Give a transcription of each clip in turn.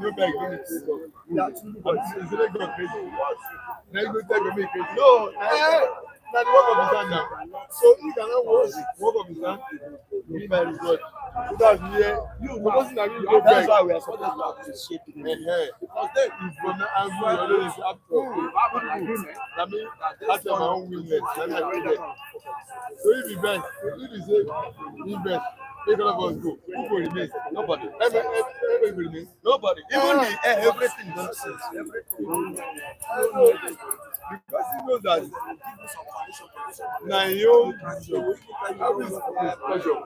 no beg me. Is it God crazy? What? Now you go tell me crazy. No, now the work of his hand now. So he cannot work of his hand. Be very good. So that's where you supposed to go back. That's why we are supposed to appreciate him. Because then he's gonna angry always after. I mean, that's my own willingness. So if he best, if he say he best, make all of us go. Who will remain? Nobody. Everybody remain. Nobody. Even the everything don't sense. Everything. Because he knows that now you pleasure.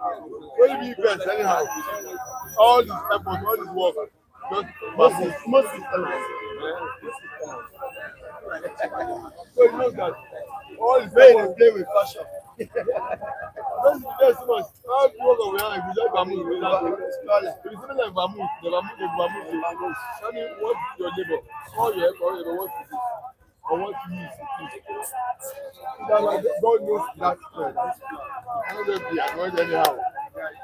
When you be best anyhow, all this effort, all this work, just most so he knows that all is Play with passion. There's so much. How do you work around? If you just Bamu, if you see like Bamu, the Bamu. Tell me what your labor, all your effort, what you do, or what you use. God knows that. I don't know if you annoyed anyhow.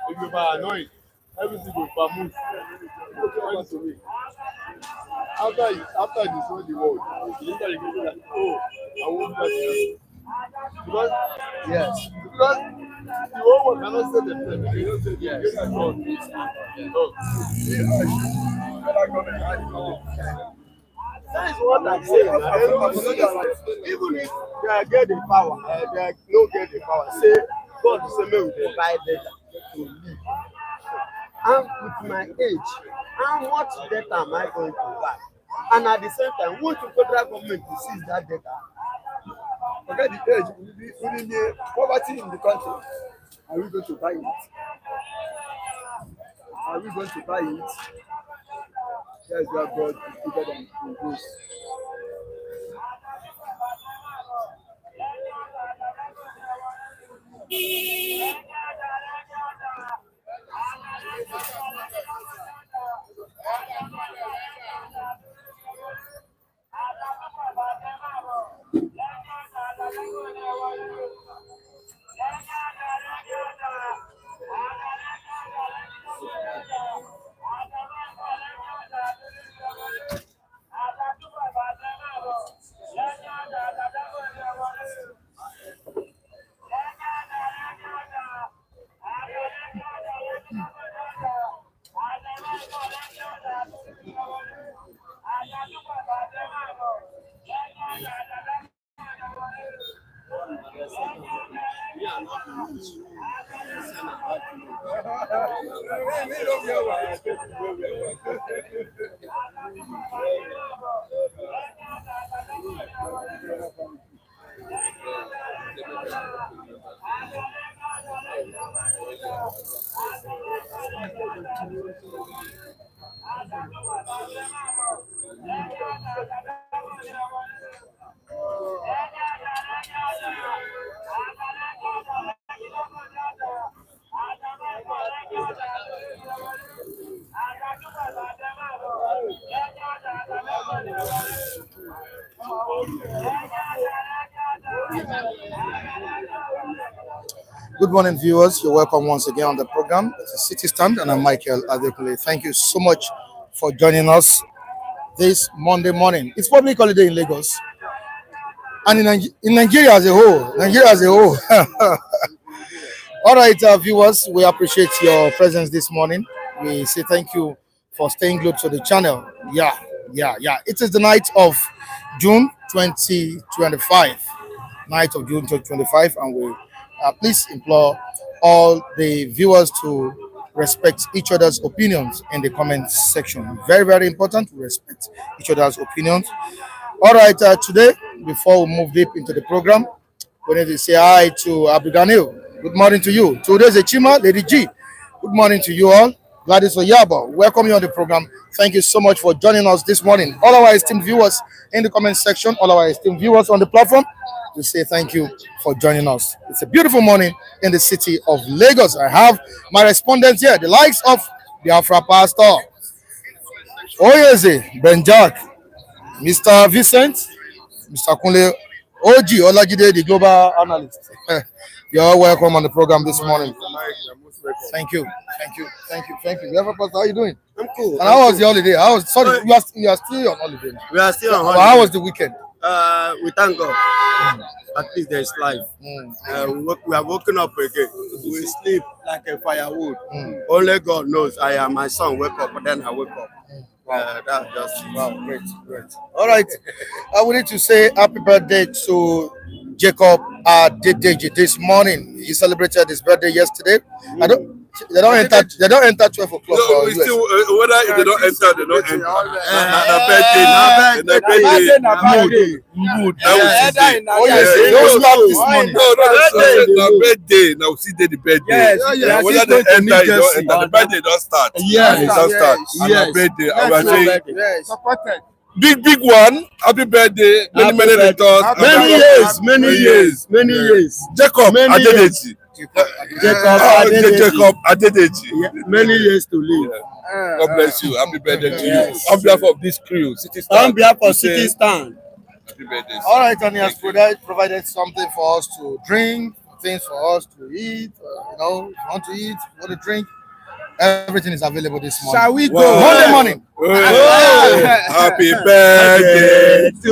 If you are annoyed, everything will Bamu. After you destroy the world, you literally go like, oh, I won't touch that. Because yes, because the whole world cannot say themselves. They don't say yes. That is what I'm saying. Even if they get the power, they don't get the power. Say God is saying we provide data to live. And with my age, how much data am I going to buy? And at the same time, want the federal government to seize that data? Forget the age, within the poverty in the country. Are we going to buy it? Are we going to buy it? Yes, we have God is bigger than this. Good morning, viewers. You're welcome once again on the program. It's a City Stand, and I'm Michael Adekule. Thank you so much for joining us this Monday morning. It's public holiday in Lagos, and in Nigeria as a whole. All right, viewers, we appreciate your presence this morning. We say thank you for staying glued to the channel. Yeah. It is the night of June 2025. Night of June 2025, and we please implore all the viewers to respect each other's opinions in the comment section. Very, very important to respect each other's opinions. All right, today, before we move deep into the program, we need to say hi to Abdul. Good morning to you. Today's a Chima, Lady G. Good morning to you all. Gladys Oyaba, welcome you on the program. Thank you so much for joining us this morning. All our esteemed viewers in the comment section, all our esteemed viewers on the platform, we say thank you for joining us. It's a beautiful morning in the city of Lagos. I have my respondents here, the likes of Biafra Pastor, Oyeze, Ben Jack, Mr. Vincent, Mr. Kunle, OG Olajide, the global analyst. You're all welcome on the program this morning. welcome. Thank you. Reverend Pastor, how you doing? I'm cool. And how was the holiday? Sorry, you are still on holiday. We are still on Well, holiday. how was the weekend? We thank God. At least there is life. We are woken up again. We sleep like a firewood. Only God knows. My son wake up, but then I wake up. That's just Wow, great. All right. I wanted to say happy birthday to Jacob Adedeji this morning. He celebrated his birthday yesterday. They don't enter 12 o'clock. No, we still whether if they don't enter, they don't enter. The birthday. Mood. Oh yes, don't stop this morning. No, the birthday. Now we see the birthday. Yes. Whether they enter, they don't enter. The birthday don't start. Yes. It don't start. And the birthday. I was saying, Yes. Supported. big one. Happy birthday. Many returns. Many years. Jacob Adedeji. Jacob Adedeji. Many years to live. God bless you. Happy birthday to you. On behalf of this crew, City Stand. on behalf of City Stand. Happy birthday. All right, and he has provided something for us to drink, things for us to eat. If you want to eat, you want to drink. Everything is available this morning. Shall we go? Monday morning. Happy birthday To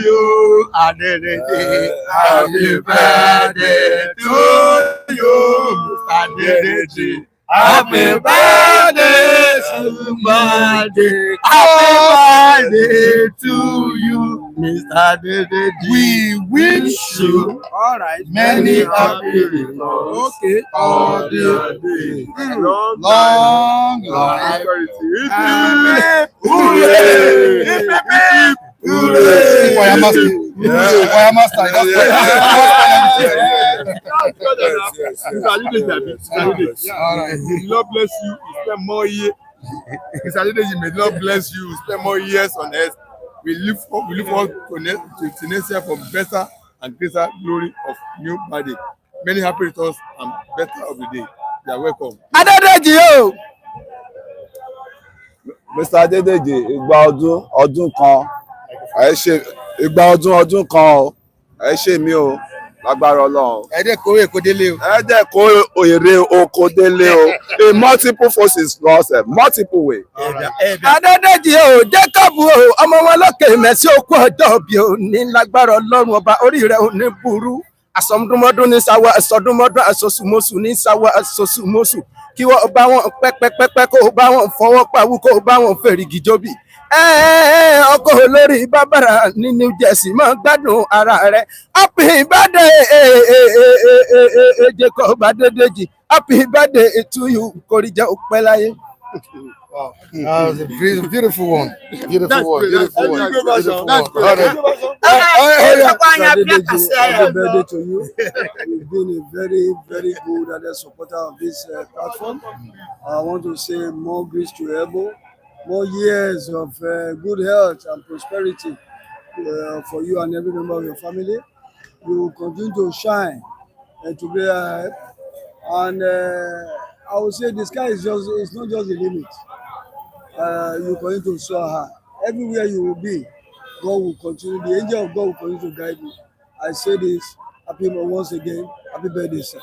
you, Adedeji. Happy birthday to you, Adedeji. Happy birthday, somebody. Happy birthday to you, Mr. Adedeji. We wish you All right. many happy returns. Okay. All the day. Long Long life. Choir master. All right. May Lord bless you. Spend more years. Mr. Adedeji, may Lord bless you. Spend more years on earth. We look forward to next year for better and greater glory of new body. Many happy returns and better of the day. You are welcome. Adedeji o. Mr. Adedeji, ìgbà ọdún kan ẹ ṣe ìgbà ọdún kan o ẹ ṣe mí o lágbára Ọlọ́run. Ẹ dẹ́ kórè kó délé o. Ẹ dẹ̀ kó èrè oko délé o. A multiple forces lost a multiple way. Adedeji o, Jacob o, ọmọ wọn lókè mẹ́sì òkú ọjọ́ bí o ní lágbára Ọlọ́run ọba orí rẹ̀ ò ní burú. Àsọdúnmọ́dún ní sáwọ́ àsọdúnmọ́dún àsọsùmọ́sù ní sáwọ́ àsọsùmọ́sù. Kí wọ́n bá wọn pẹ́pẹ́pẹ́pẹ́ kó bá wọn fọwọ́ pawú kó bá wọn fèrègì jóbi. Ọkọ olórí bàbàrà ní New Jersey máa gbádùn ara rẹ̀. Happy birthday Jacob Adedeji. Happy birthday to you. Kórìíjẹ́ òpẹ́ láyé. Wow. That was a beautiful one. Beautiful one. Happy birthday to you. You've been a very, very good and supporter of this platform. I want to say more grace to Ebo, more years of good health and prosperity for you and every member of your family. You will continue to shine and to be and I would say the sky is it's not just the limit. You continue to soar high. Everywhere you will be, God will continue. The angel of God will continue to guide you. I say this once again. Happy birthday, sir.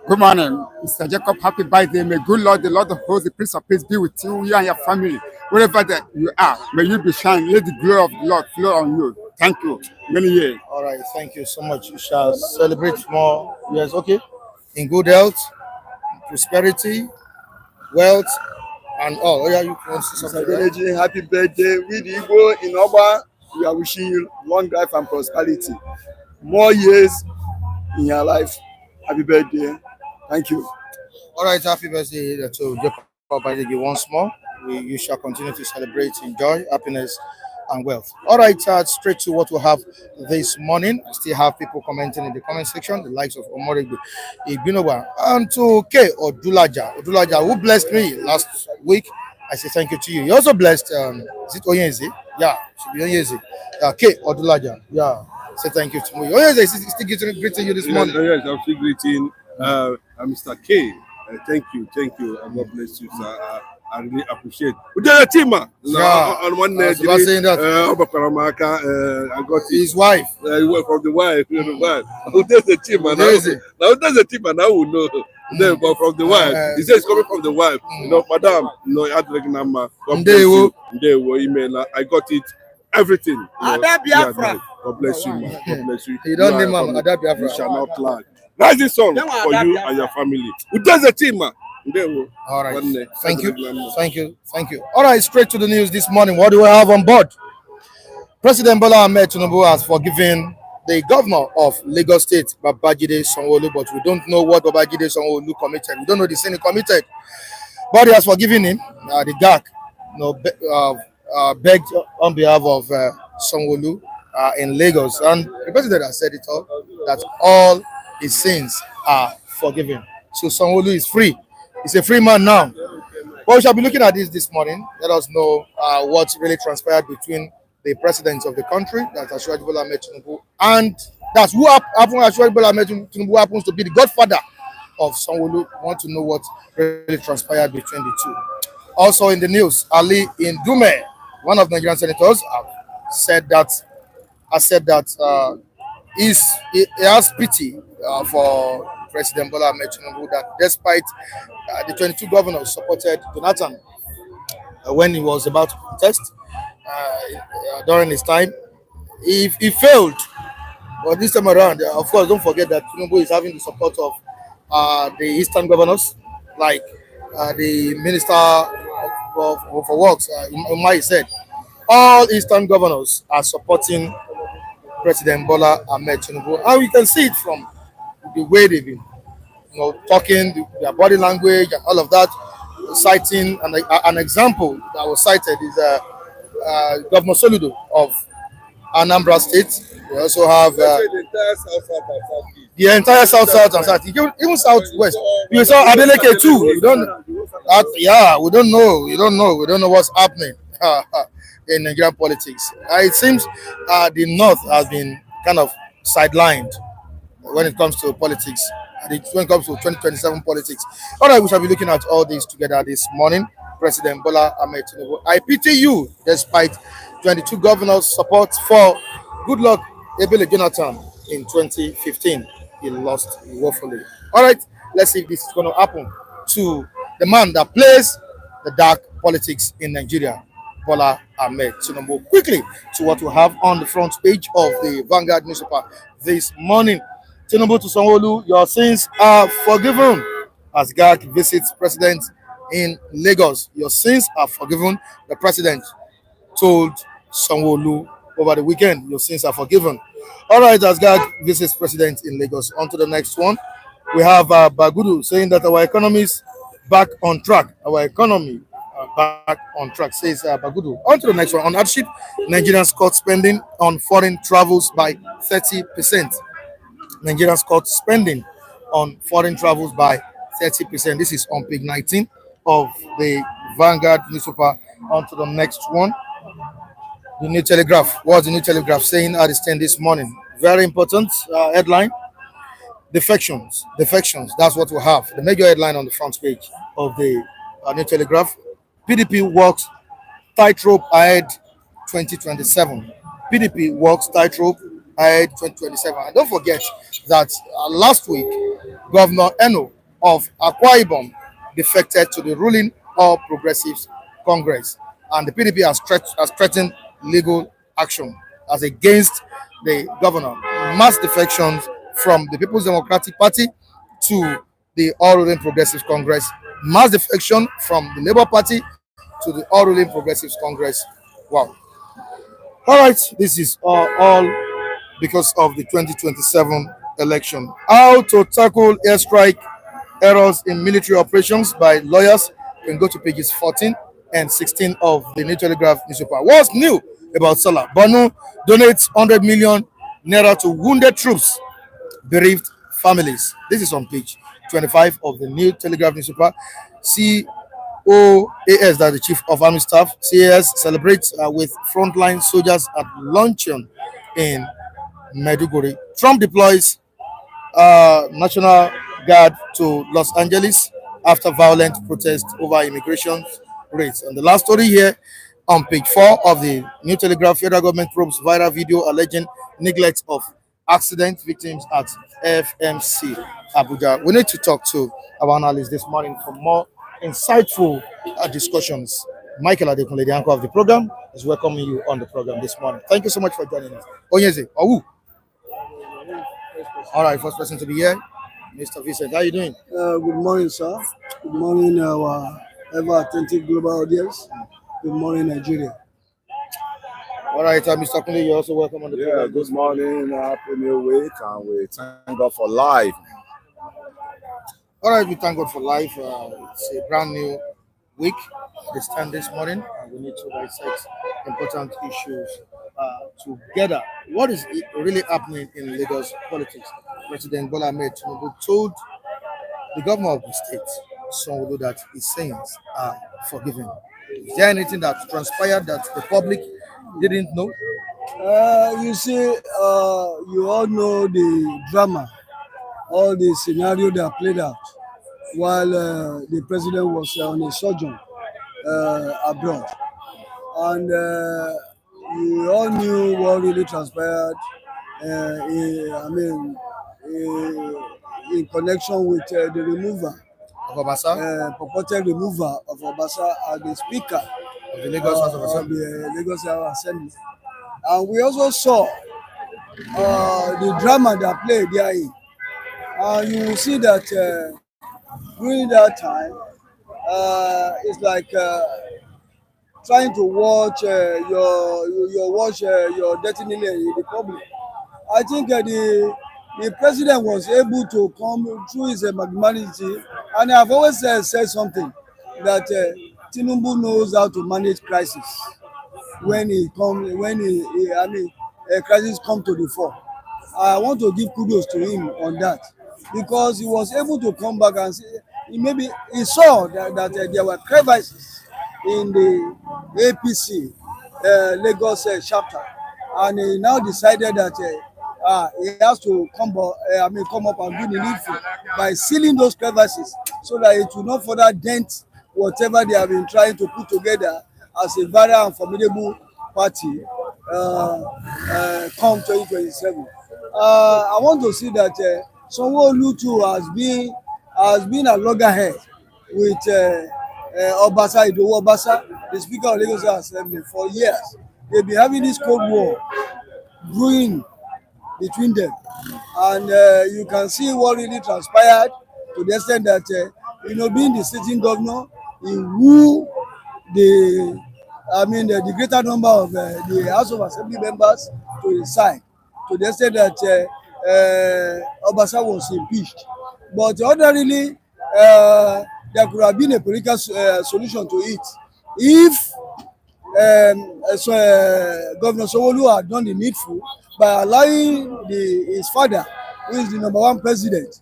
Good morning, Mr. Jacob. Happy birthday. May good Lord, the Lord of hosts, the Prince of Peace be with you and your family. Wherever that you are, may you be shining. Let the glory of the Lord flow on you. Thank you. Many years. All right. Thank you so much. You shall celebrate more years. Okay. In good health, prosperity, wealth, and all. Oh, yeah, you want to say something? Adedeji, happy birthday. With Igbo in Oba, we are wishing you long life and prosperity. More years in your life. Happy birthday. Thank you. All right. Happy birthday to Jacob Adedeji once more. You shall continue to celebrate, enjoy, happiness, and wealth. All right, straight to what we have this morning. I still have people commenting in the comment section, the likes of Omorigbe Igbinoba and to K Odulaja, who blessed me last week. I say thank you to you. You also blessed, is it Oyenzi? Yeah, it should be Oyenzi. K Odulaja, yeah, say thank you to me. Oyenzi is still greeting you this morning. Yes, I'm still greeting Mr. K. Thank you, and God bless you, sir. I really appreciate. We did a team, on one I was saying that. I got His wife. From the wife, the wife. Who does the team, and now does the team, and now we know. Then, but from the wife, he says it's coming from the wife. You know, madam, you I had like number. God bless you. Email. I got it. Everything. God bless you, man. God bless you. You don't name him Ada Biafra. You shall not lag. That's the song for you and your family. Who does the team, man? All right. Thank you. All right, straight to the news this morning. What do we have on board? President Bola Tinubu has forgiven the governor of Lagos State, Babajide Sanwo-Olu, but we don't know what Babajide Sanwo-Olu committed. We don't know the sin he committed, but he has forgiven him. The GAC, begged on behalf of Sanwo-Olu in Lagos, and the president has said it all, that all his sins are forgiven. So Sanwo-Olu is free. He's a free man now. Well, we shall be looking at this morning. Let us know what really transpired between the presidents of the country, that's Asiwaju Bola Tinubu, and that's who Asiwaju Bola Tinubu happens to be the godfather of Sanwo-Olu. Want to know what really transpired between the two. Also in the news, Ali Ndume, one of the Nigerian senators, said that he has pity for President Bola Tinubu, that despite the 22 governors supported Jonathan when he was about to contest during his time, he failed. But this time around, of course, don't forget that Tinubu is having the support of the Eastern governors, like the Minister for Works, Umai said. All Eastern governors are supporting President Bola Tinubu, and we can see it from the way they've been, talking, their body language and all of that. Citing an example that was cited is Governor Soludo of Anambra State. We also have the entire South and South, even Southwest. You saw Adeleke too. We don't know what's happening in Nigerian politics. It seems the North has been kind of sidelined when it comes to politics, when it comes to 2027 politics. All right, we shall be looking at all this together this morning. President Bola Tinubu, I pity you, despite 22 governors' support for Goodluck Jonathan in 2015. He lost woefully. All right, let's see if this is going to happen to the man that plays the dark politics in Nigeria, Bola Tinubu. Quickly to what we have on the front page of the Vanguard newspaper this morning. Tinubu to Sanwo-Olu, your sins are forgiven. As GAC visits president in Lagos, your sins are forgiven. The president told Sanwo-Olu over the weekend, your sins are forgiven. All right, as GAC visits president in Lagos. On to the next one. We have Bagudu saying that our economy is back on track. Our economy back on track, says Bagudu. On to the next one. On hardship, Nigerians cut spending on foreign travels by 30%. Nigerians cut spending on foreign travels by 30%. This is on page 19 of the Vanguard newspaper. On to the next one. The New Telegraph. What's the New Telegraph saying at the stand this morning? Very important headline. Defections. That's what we have. The major headline on the front page of the New Telegraph. PDP walks tightrope ahead 2027. PDP walks tightrope ahead 2027. And don't forget that last week, Governor Eno of Akwa Ibom defected to the ruling All Progressives Congress, and the PDP has threatened legal action as against the governor. Mass defections from the People's Democratic Party to the All Ruling Progressives Congress. Mass defection from the Labour Party to the All Ruling Progressives Congress. Wow. All right, this is all because of the 2027 election. How to tackle airstrike errors in military operations by lawyers. You can go to pages 14 and 16 of the New Telegraph newspaper. What's new about Salah? Borno donates 100 million naira to wounded troops, bereaved families. This is on page 25 of the New Telegraph newspaper. COAS, that's the Chief of Army Staff, CAS celebrates with frontline soldiers at luncheon in Maiduguri. Trump deploys National Guard to Los Angeles after violent protests over immigration rates. And the last story here on page 4 of the New Telegraph, federal government probes viral video alleging neglect of accident victims at FMC Abuja. We need to talk to our analyst this morning for more insightful discussions. Michael Adekunle, the anchor of the program, is welcoming you on the program this morning. Thank you so much for joining us. Onyeze, Owu. All right, first person to be here, Mr. Vincent. How are you doing? Good morning, sir. Good morning, our ever attentive global audience. Good morning, Nigeria. All right, Mr. Kunle, you're also welcome on the program. Good morning, happy new week, and we thank God for life. All right, we thank God for life. It's a brand new week. This time this morning, and we need to dissect important issues together. What is really happening in Lagos politics? President Bola Tinubu told the governor of the state, Sanwo-Olu, that his sins are forgiven. Is there anything that transpired that the public didn't know? You see, you all know the drama, all the scenario that played out while the president was on a sojourn abroad. And you all knew what really transpired in connection with the removal Of Obasa? purported removal of Obasa as the speaker Of the Lagos House of of Assembly. the Lagos House of Assembly. And we also saw the drama that played therein. And you will see that during that time, it's like trying to watch your destiny in the public. I think the president was able to come through his magnanimity, and I've always said something that Tinubu knows how to manage crisis when a crisis come to the fore. I want to give kudos to him on that, because he was able to come back and say, maybe he saw that there were crevices in the APC Lagos chapter, and he now decided that he has to come up and do the needful by sealing those crevices so that it will not further dent whatever they have been trying to put together as a very and formidable party come 2027. I want to see that Sanwo-Olu too has been a loggerhead with Obasa, Idowu Obasa, the Speaker of Lagos Assembly, for years. They've been having this Cold War brewing between them, and you can see what really transpired to the extent that being the sitting governor, he woo the greater number of the House of Assembly members to his side, to the extent that Obasa was impeached. But ordinarily, there could have been a political solution to it if Governor Sanwo-Olu had done the needful by allowing his father, who is the #1 president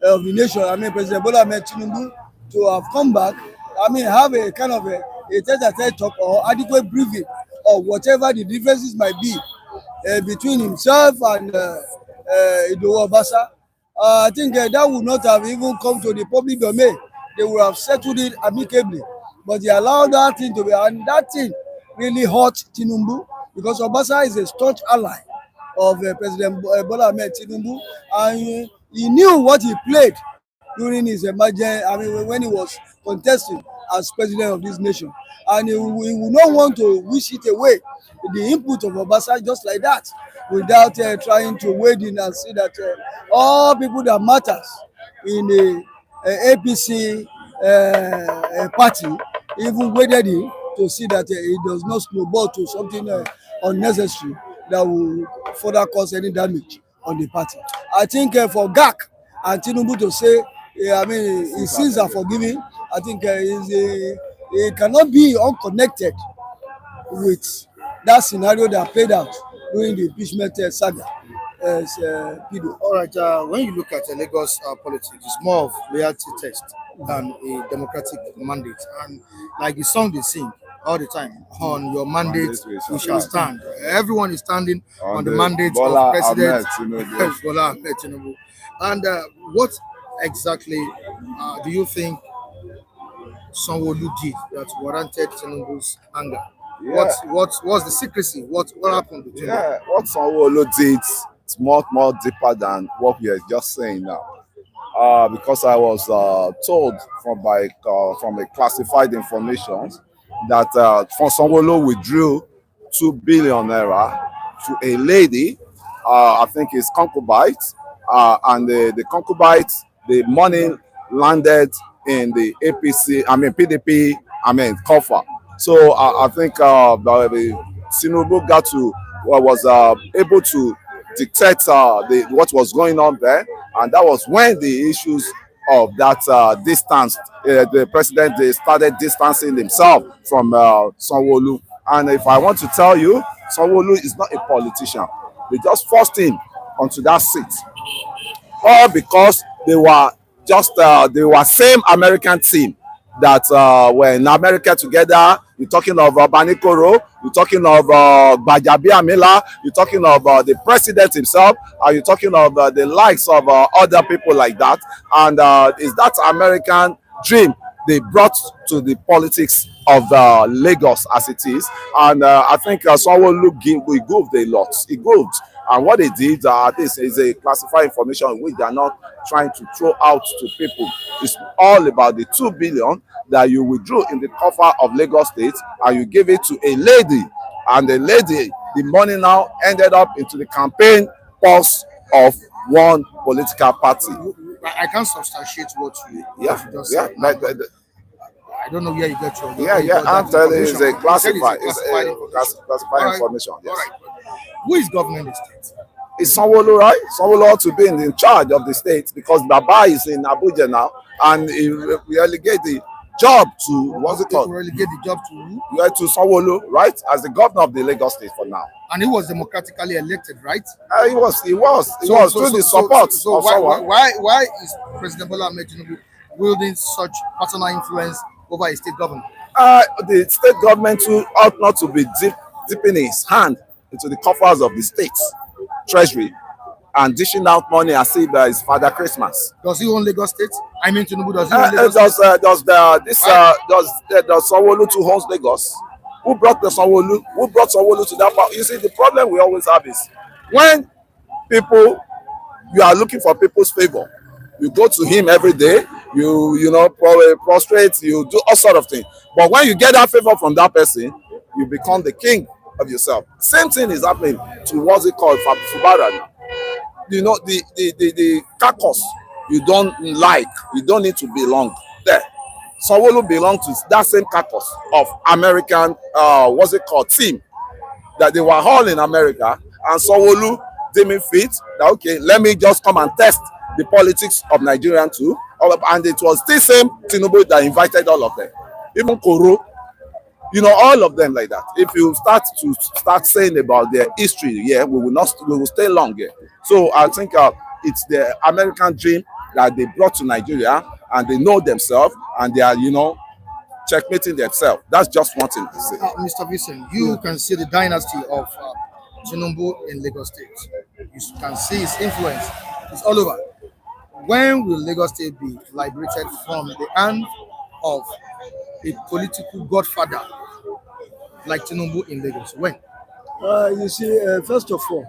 of the nation, President Bola Tinubu, to have come back, have a kind of a tete-a-tete talk or adequate briefing of whatever the differences might be between himself and Idowu Obasa. I think that would not have even come to the public domain. They would have settled it amicably, but they allowed that thing to be, and that thing really hurt Tinubu, because Obasa is a staunch ally of President Bola Tinubu, and he knew what he played during his emergency, when he was contesting as president of this nation, and he would not want to wish it away, the input of Obasa, just like that, without trying to wade in and see that all people that matters in the APC party even waded in to see that it does not snowball to something unnecessary that will further cause any damage on the party. I think for GAC and Tinubu to say, his sins are forgiven, I think it cannot be unconnected with that scenario that played out during the impeachment saga. All right, when you look at Lagos politics, it's more of loyalty test than a democratic mandate. And like the song they sing all the time, on your mandate we shall stand. Everyone is standing on the mandate of President Bola Tinubu. And what exactly do you think Sanwo-Olu did that warranted Tinubu's anger? Yeah. What's the secrecy? What happened between them? Yeah, what Sanwo-Olu did is more deeper than what we are just saying now. Because I was told from a classified information that Sanwo-Olu withdrew 2 billion naira to a lady, I think it's concubine, and the concubine, the money landed in the PDP, coffer. So I think Tinubu was able to dictate what was going on there, and that was when the issues of that distance, the president started distancing himself from Sanwo-Olu. And if I want to tell you, Sanwo-Olu is not a politician. They just forced him onto that seat, all because they were same American team that were in America together. You're talking of Banikoro, you're talking of Gbajabiamila, you're talking of the president himself, and you're talking of the likes of other people like that. And is that American dream they brought to the politics of Lagos as it is. And I think Sanwo-Olu goved a lot. He goved. And what they did, this is a classified information which they are not trying to throw out to people. It's all about the 2 billion that you withdrew in the coffer of Lagos State and you gave it to a lady. And the lady, the money now ended up into the campaign purse of one political party. I can't substantiate what you just said. I don't know where you get your I'm telling you, it's a classified information. Yes. All right. Who is governing the state? It's Sanwo-Olu, right? Sanwo-Olu ought to be in charge of the state because Baba is in Abuja now, and he relegate the job to what's it called? Relegate the job to who? Yeah, to Sanwo-Olu, right? As the governor of the Lagos State for now. And he was democratically elected, right? He was through the support of someone. Why is President Bola Tinubu wielding such personal influence over a state government? The state government too ought not to be dipping his hand into the coffers of the state's treasury and dishing out money as if it's Father Christmas. Does he own Lagos State? I mean, Tinubu does he own Lagos State? Does Sanwo-Olu to owns Lagos? Who brought Sanwo-Olu? Who brought Sanwo-Olu to that part? You see, the problem we always have is when you are looking for people's favor, you go to him every day, you prostrate, you do all sort of things. But when you get that favor from that person, you become the king of yourself. Same thing is happening to what's it called Fubara now. The caucus you don't like, you don't need to belong there. Sanwo-Olu belong to that same caucus of American team that they were all in America, and Sanwo-Olu deeming fit that okay, let me just come and test the politics of Nigerian too. And it was the same Tinubu that invited all of them, even Koro, all of them like that. If you start saying about their history, we will stay long here. So I think it's the American dream that they brought to Nigeria, and they know themselves, and they are checkmating themselves. That's just one thing to say. Mr. Vincent, you can see the dynasty of Tinubu in Lagos State. You can see his influence. It's all over. When will Lagos State be liberated from the hand of a political godfather like Tinubu in Lagos? When? You see, first of all,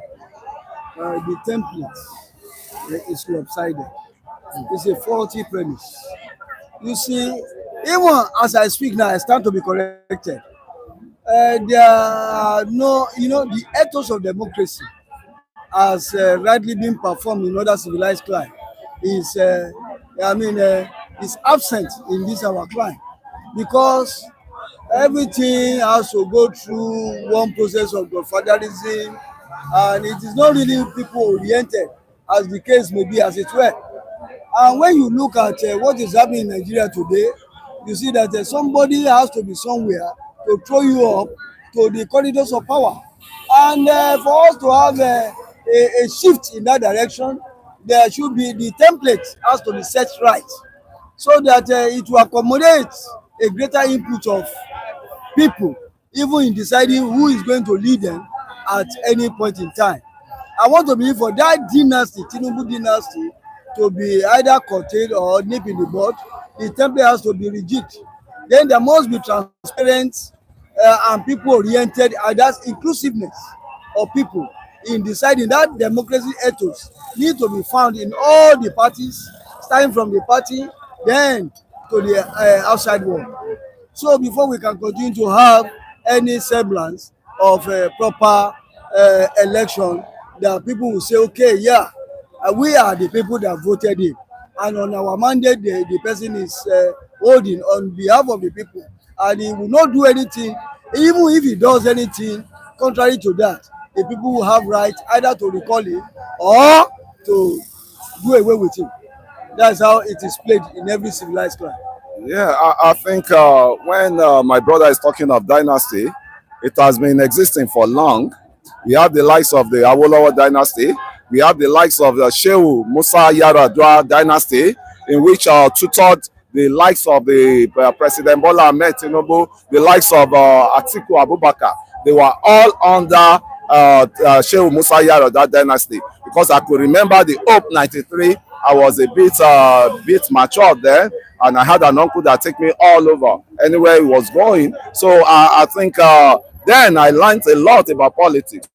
the template is lopsided. It's a faulty premise. You see, even as I speak now, I start to be corrected. There are no, the ethos of democracy has rightly been performed in other civilized climes. Is absent in this our climate because everything has to go through one process of godfatherism, and it is not really people oriented as the case may be, as it were. And when you look at what is happening in Nigeria today, you see that somebody has to be somewhere to throw you up to the corridors of power, and for us to have a shift in that direction, there should be, the template has to be set right so that it will accommodate a greater input of people, even in deciding who is going to lead them at any point in time. I want to believe for that dynasty, Tinubu dynasty, to be either curtailed or nip in the bud, the template has to be rigid. then there must be transparent and people-oriented, that's inclusiveness of people in deciding. That democracy ethos need to be found in all the parties, starting from the party, then to the outside world. So before we can continue to have any semblance of a proper election, that people will say, okay, yeah, we are the people that voted him, and on our mandate the person is holding on behalf of the people, and he will not do anything. Even if he does anything contrary to that, the people will have right either to recall him or to do away with him. That's how it is played in every civilized country. Yeah, I think when my brother is talking of dynasty, it has been existing for long. We have the likes of the Awolowo dynasty. We have the likes of the Shehu Musa Yar'Adua dynasty, in which tutored the likes of the President Bola Tinubu, the likes of Atiku Abubakar. They were all under Shehu Musa Yar'Adua dynasty, because I could remember the Hope 93. I was a bit matured then, and I had an uncle that took me all over anywhere he was going. So I think then I learned a lot about politics,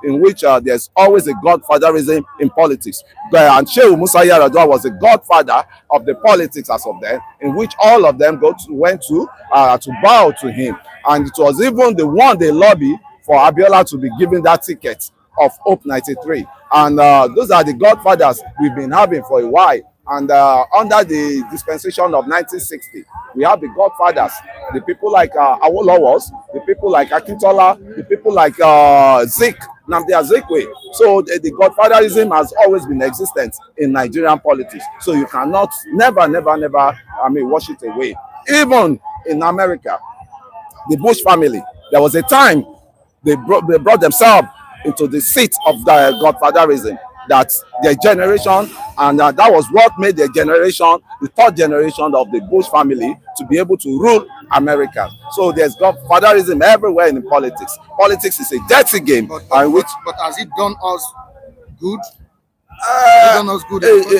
in which there's always a godfatherism in politics. And Shehu Musa Yar'Adua was the godfather of the politics as of then, in which all of them went to bow to him. And it was even the one they lobbied for Abiola to be given that ticket of Hope 93. And those are the godfathers we've been having for a while. And under the dispensation of 1960, we have the godfathers, the people like Awolowos, the people like Akintola, the people like Zik, Nnamdi Azikiwe. So the godfatherism has always been existent in Nigerian politics. So you cannot never, wash it away. Even in America, the Bush family, there was a time they brought themselves into the seat of the godfatherism, that their generation, and that was what made their generation, the third generation of the Bush family, to be able to rule America. So there's godfatherism everywhere in politics. Politics is a dirty game. But has it done us good?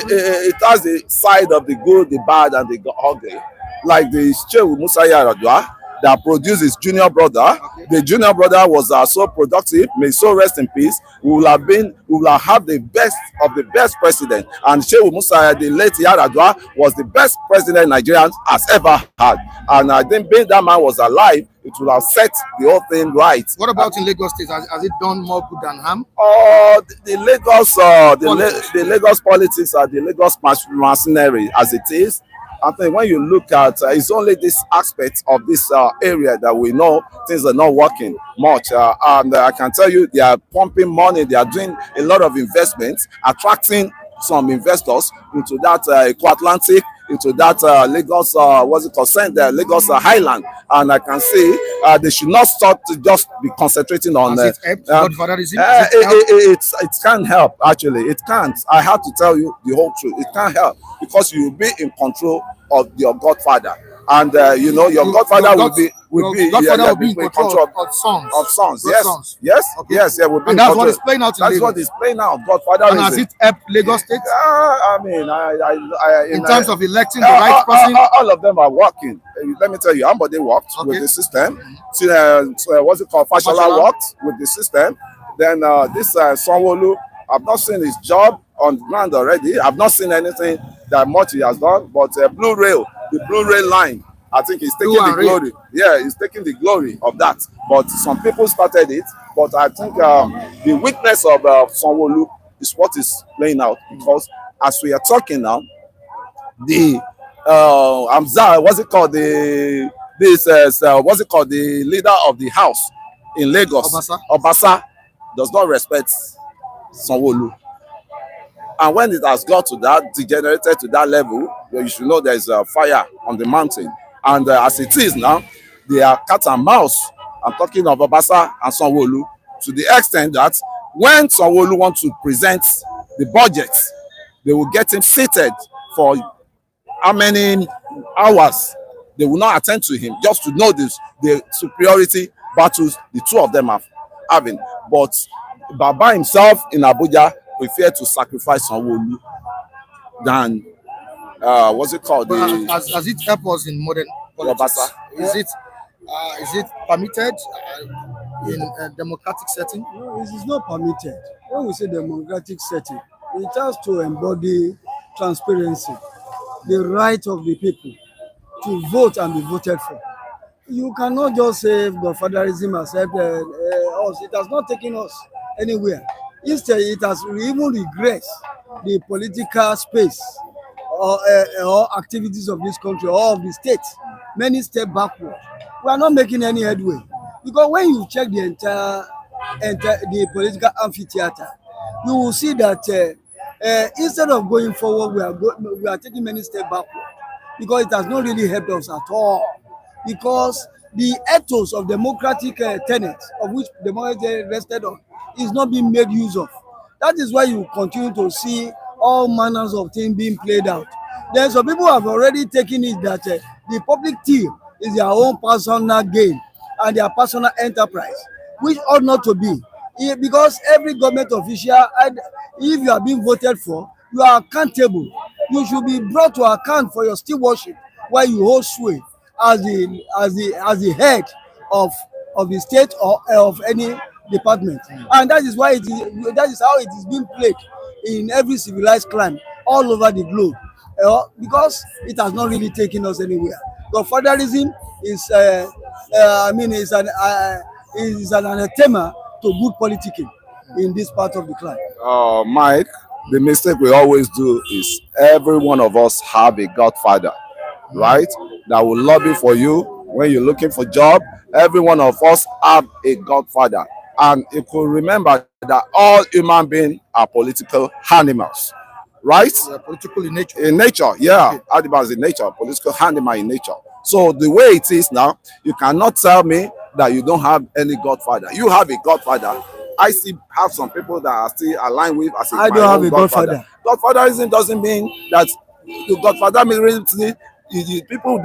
It has the side of the good, the bad, and the ugly. Like the Shehu Musa Yar'Adua that produced his junior brother. Okay. The junior brother was so productive, may so rest in peace. We will have the best of the best president. And Shehu Musa, the late Yar'Adua, was the best president Nigeria has ever had. And I think being that man was alive, it would have set the whole thing right. What about in Lagos State? Has it done more good than harm? The Lagos politics are the Lagos mercenary as it is. I think when you look at it's only this aspect of this area that we know things are not working much, and I can tell you they are pumping money, they are doing a lot of investments, attracting some investors into that Eco-Atlantic, into that Lagos, Lagos Highland, and I can see they should not start to just be concentrating on. It can't help, actually. It can't. I have to tell you the whole truth. It can't help, because you will be in control of your godfather, and your godfather will be in control of sons. Yes. Okay. Yes. Will be. And that's what is playing out. That's what is playing out. Godfather. And has it helped Lagos State? I mean, in terms of electing the right person, all of them are working. Let me tell you, Ambode worked with the system. What's it called? Fashola worked with the system. Then this Sanwo-Olu, I've not seen his job on ground already. I've not seen anything that much he has done, but the Blue Rail line, I think he's taking the glory. Yeah, he's taking the glory of that. But some people started it, but I think the weakness of Sanwo-Olu is what is playing out, because as we are talking now, the the leader of the house in Lagos, Obasa, does not respect Sanwo-Olu. And when it has got to that, degenerated to that level, you should know there is a fire on the mountain. And as it is now, they are cat and mouse. I'm talking of Obasa and Sanwo-Olu, to the extent that when Sanwo-Olu wants to present the budget, they will get him seated for how many hours. They will not attend to him, just to know the superiority battles the two of them are having. But Baba himself in Abuja prefer to sacrifice Sanwo-Olu than what's it called? Has it helped us in modern politics? Is it permitted in a democratic setting? No, it is not permitted. When we say democratic setting, it has to embody transparency, the right of the people to vote and be voted for. You cannot just say godfatherism has helped us. It has not taken us anywhere. Instead, it has even regressed the political space or activities of this country or of the state. Many steps backward. We are not making any headway. Because when you check the entire the political amphitheater, you will see that instead of going forward, we are taking many steps backward. Because it has not really helped us at all. Because the ethos of democratic tenets of which democracy rested on is not being made use of. That is why you continue to see all manners of things being played out. Then some people have already taken it that the public team is their own personal gain and their personal enterprise, which ought not to be. Because every government official, if you are being voted for, you are accountable. You should be brought to account for your stewardship while you hold sway as the head of the state or of any department. And that is why that is how it is being played in every civilized clan all over the globe, because it has not really taken us anywhere. Godfatherism is an anathema to good politicking in this part of the clan. Mike, the mistake we always do is every one of us have a godfather, right? That will lobby for you when you're looking for job. Every one of us have a godfather. And you could remember that all human beings are political animals, right? They are political in nature. In nature, yeah. Animals in nature, political animal in nature. So the way it is now, you cannot tell me that you don't have any godfather. You have a godfather. I still have some people that are still aligned with as I don't have a godfather. Godfatherism doesn't mean that the godfather means the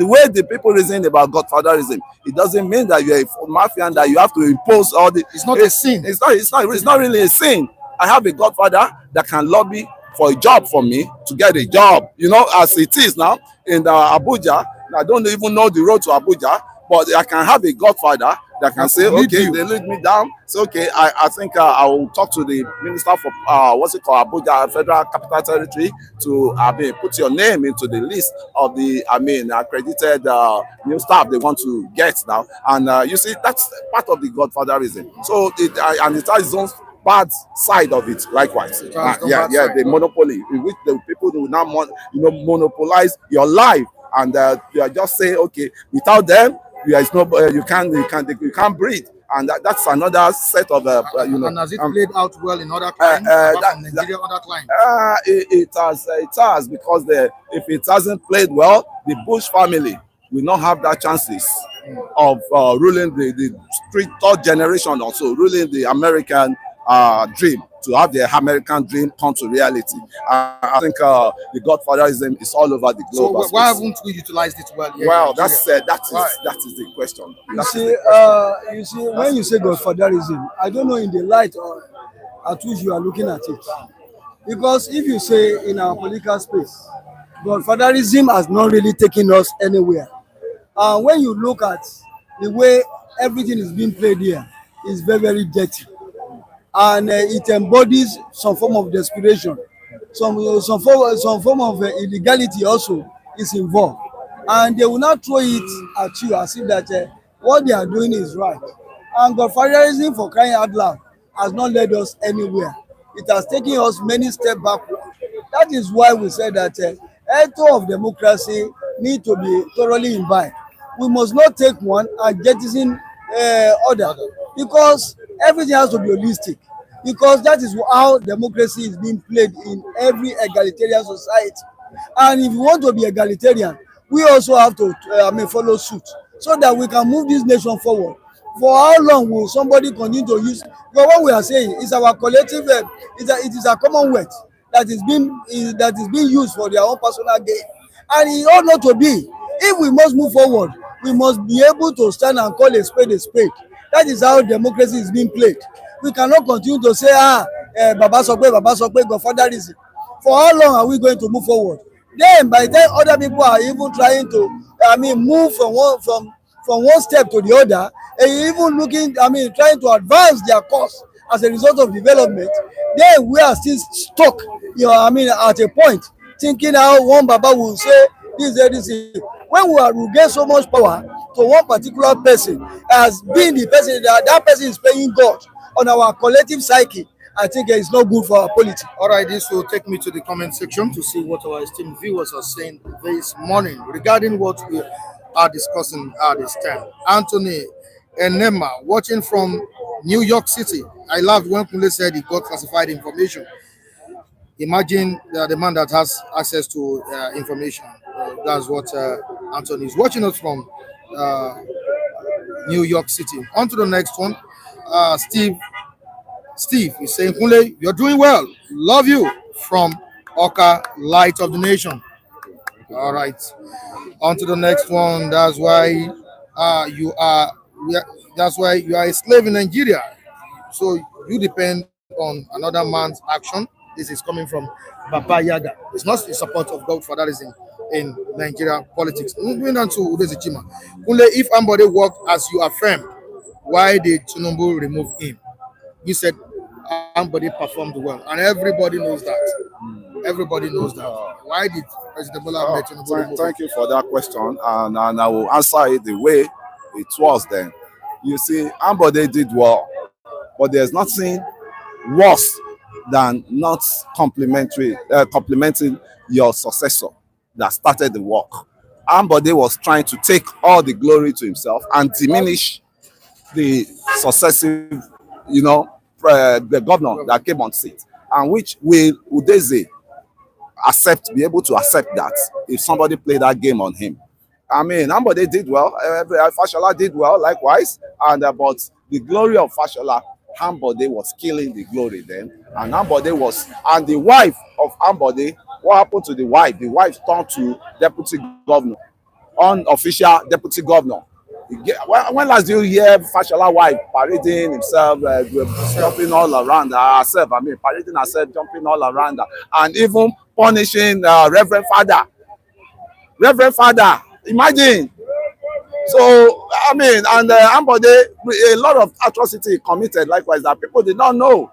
way the people reason about godfatherism, it doesn't mean that you're a mafia and that you have to impose all the. It's not a sin. It's not really a sin. I have a godfather that can lobby for a job for me to get a job. You know, as it is now in Abuja. I don't even know the road to Abuja, but I can have a godfather that can say, okay, they lead me down. So, okay, I think I will talk to the minister for Abuja Federal Capital Territory to put your name into the list of the accredited new staff they want to get now. And you see, that's part of the godfatherism. So it has its own bad side of it. Likewise, the monopoly in which the people will now monopolize your life, and you are just saying, okay, without them. You can't breathe, and that's another set of And has it played out well in other climes? Other climes? It has because if it hasn't played well, the Bush family will not have that chances of ruling the third generation, also ruling the American dream, to have the American dream come to reality. I think the godfatherism is all over the globe. So why haven't we utilized it well? Well, that is the question. You see, when you say godfatherism, I don't know in the light at which you are looking at it. Because if you say in our political space, godfatherism has not really taken us anywhere. When you look at the way everything is being played here, it's very, very dirty. And it embodies some form of desperation, some form of illegality also is involved, and they will not throw it at you as if that what they are doing is right. And godfatherism, for crying out loud, has not led us anywhere. It has taken us many steps backward. That is why we said that ethos of democracy need to be thoroughly imbibed. We must not take one and jettison other, because everything has to be holistic, because that is how democracy is being played in every egalitarian society. And if you want to be egalitarian, we also have to follow suit, so that we can move this nation forward. For how long will somebody continue to use? Because what we are saying is our collective, it is a commonwealth that is being used for their own personal gain, and it ought not to be. If we must move forward, we must be able to stand and call a spade a spade. That is how democracy is being played. We cannot continue to say, Baba Sokwe, godfatherism. For how long are we going to move forward? Then, by the time other people are even trying to, move from from one step to the other, and even looking, trying to advance their cause as a result of development, then we are still stuck, at a point, thinking how one Baba will say this. When we get so much power to one particular person as being the person that person is playing God on our collective psyche, I think it's not good for our politics. All right, this will take me to the comment section to see what our esteemed viewers are saying this morning regarding what we are discussing at this time. Anthony Enema, watching from New York City. I loved when Kunle said he got classified information. Imagine the man that has access to information. That's what Anthony is watching us from New York City. On to the next one. Steve is saying, Kunle, you're doing well. Love you from Oka, Light of the Nation. All right. On to the next one. That's why you are a slave in Nigeria. So you depend on another man's action. This is coming from Baba Yaga. It's not in support of godfatherism in Nigeria politics. Moving on to Udeze Chima. Kunle, if Ambode worked as you affirm, why did Tinubu remove him? You said Ambode performed well, and everybody knows that. Everybody knows that. Why did President Bola Tinubu remove him? Thank you for that question, and I will answer it the way it was then. You see, Ambode did well, but there's nothing worse than not complimenting your successor that started the work. Ambode was trying to take all the glory to himself and diminish the successive, the governor that came on seat, and which will Udeze be able to accept that if somebody played that game on him. Ambode did well, Fashola did well likewise, and but the glory of Fashola, Ambode was killing the glory then, and and the wife of Ambode, what happened to the wife? The wife turned to deputy governor, unofficial deputy governor. When last did you hear Fashola wife parading himself, jumping all around herself? Parading herself, jumping all around her, and even punishing Reverend Father. Imagine. So and Ambode, a lot of atrocity committed likewise that people did not know,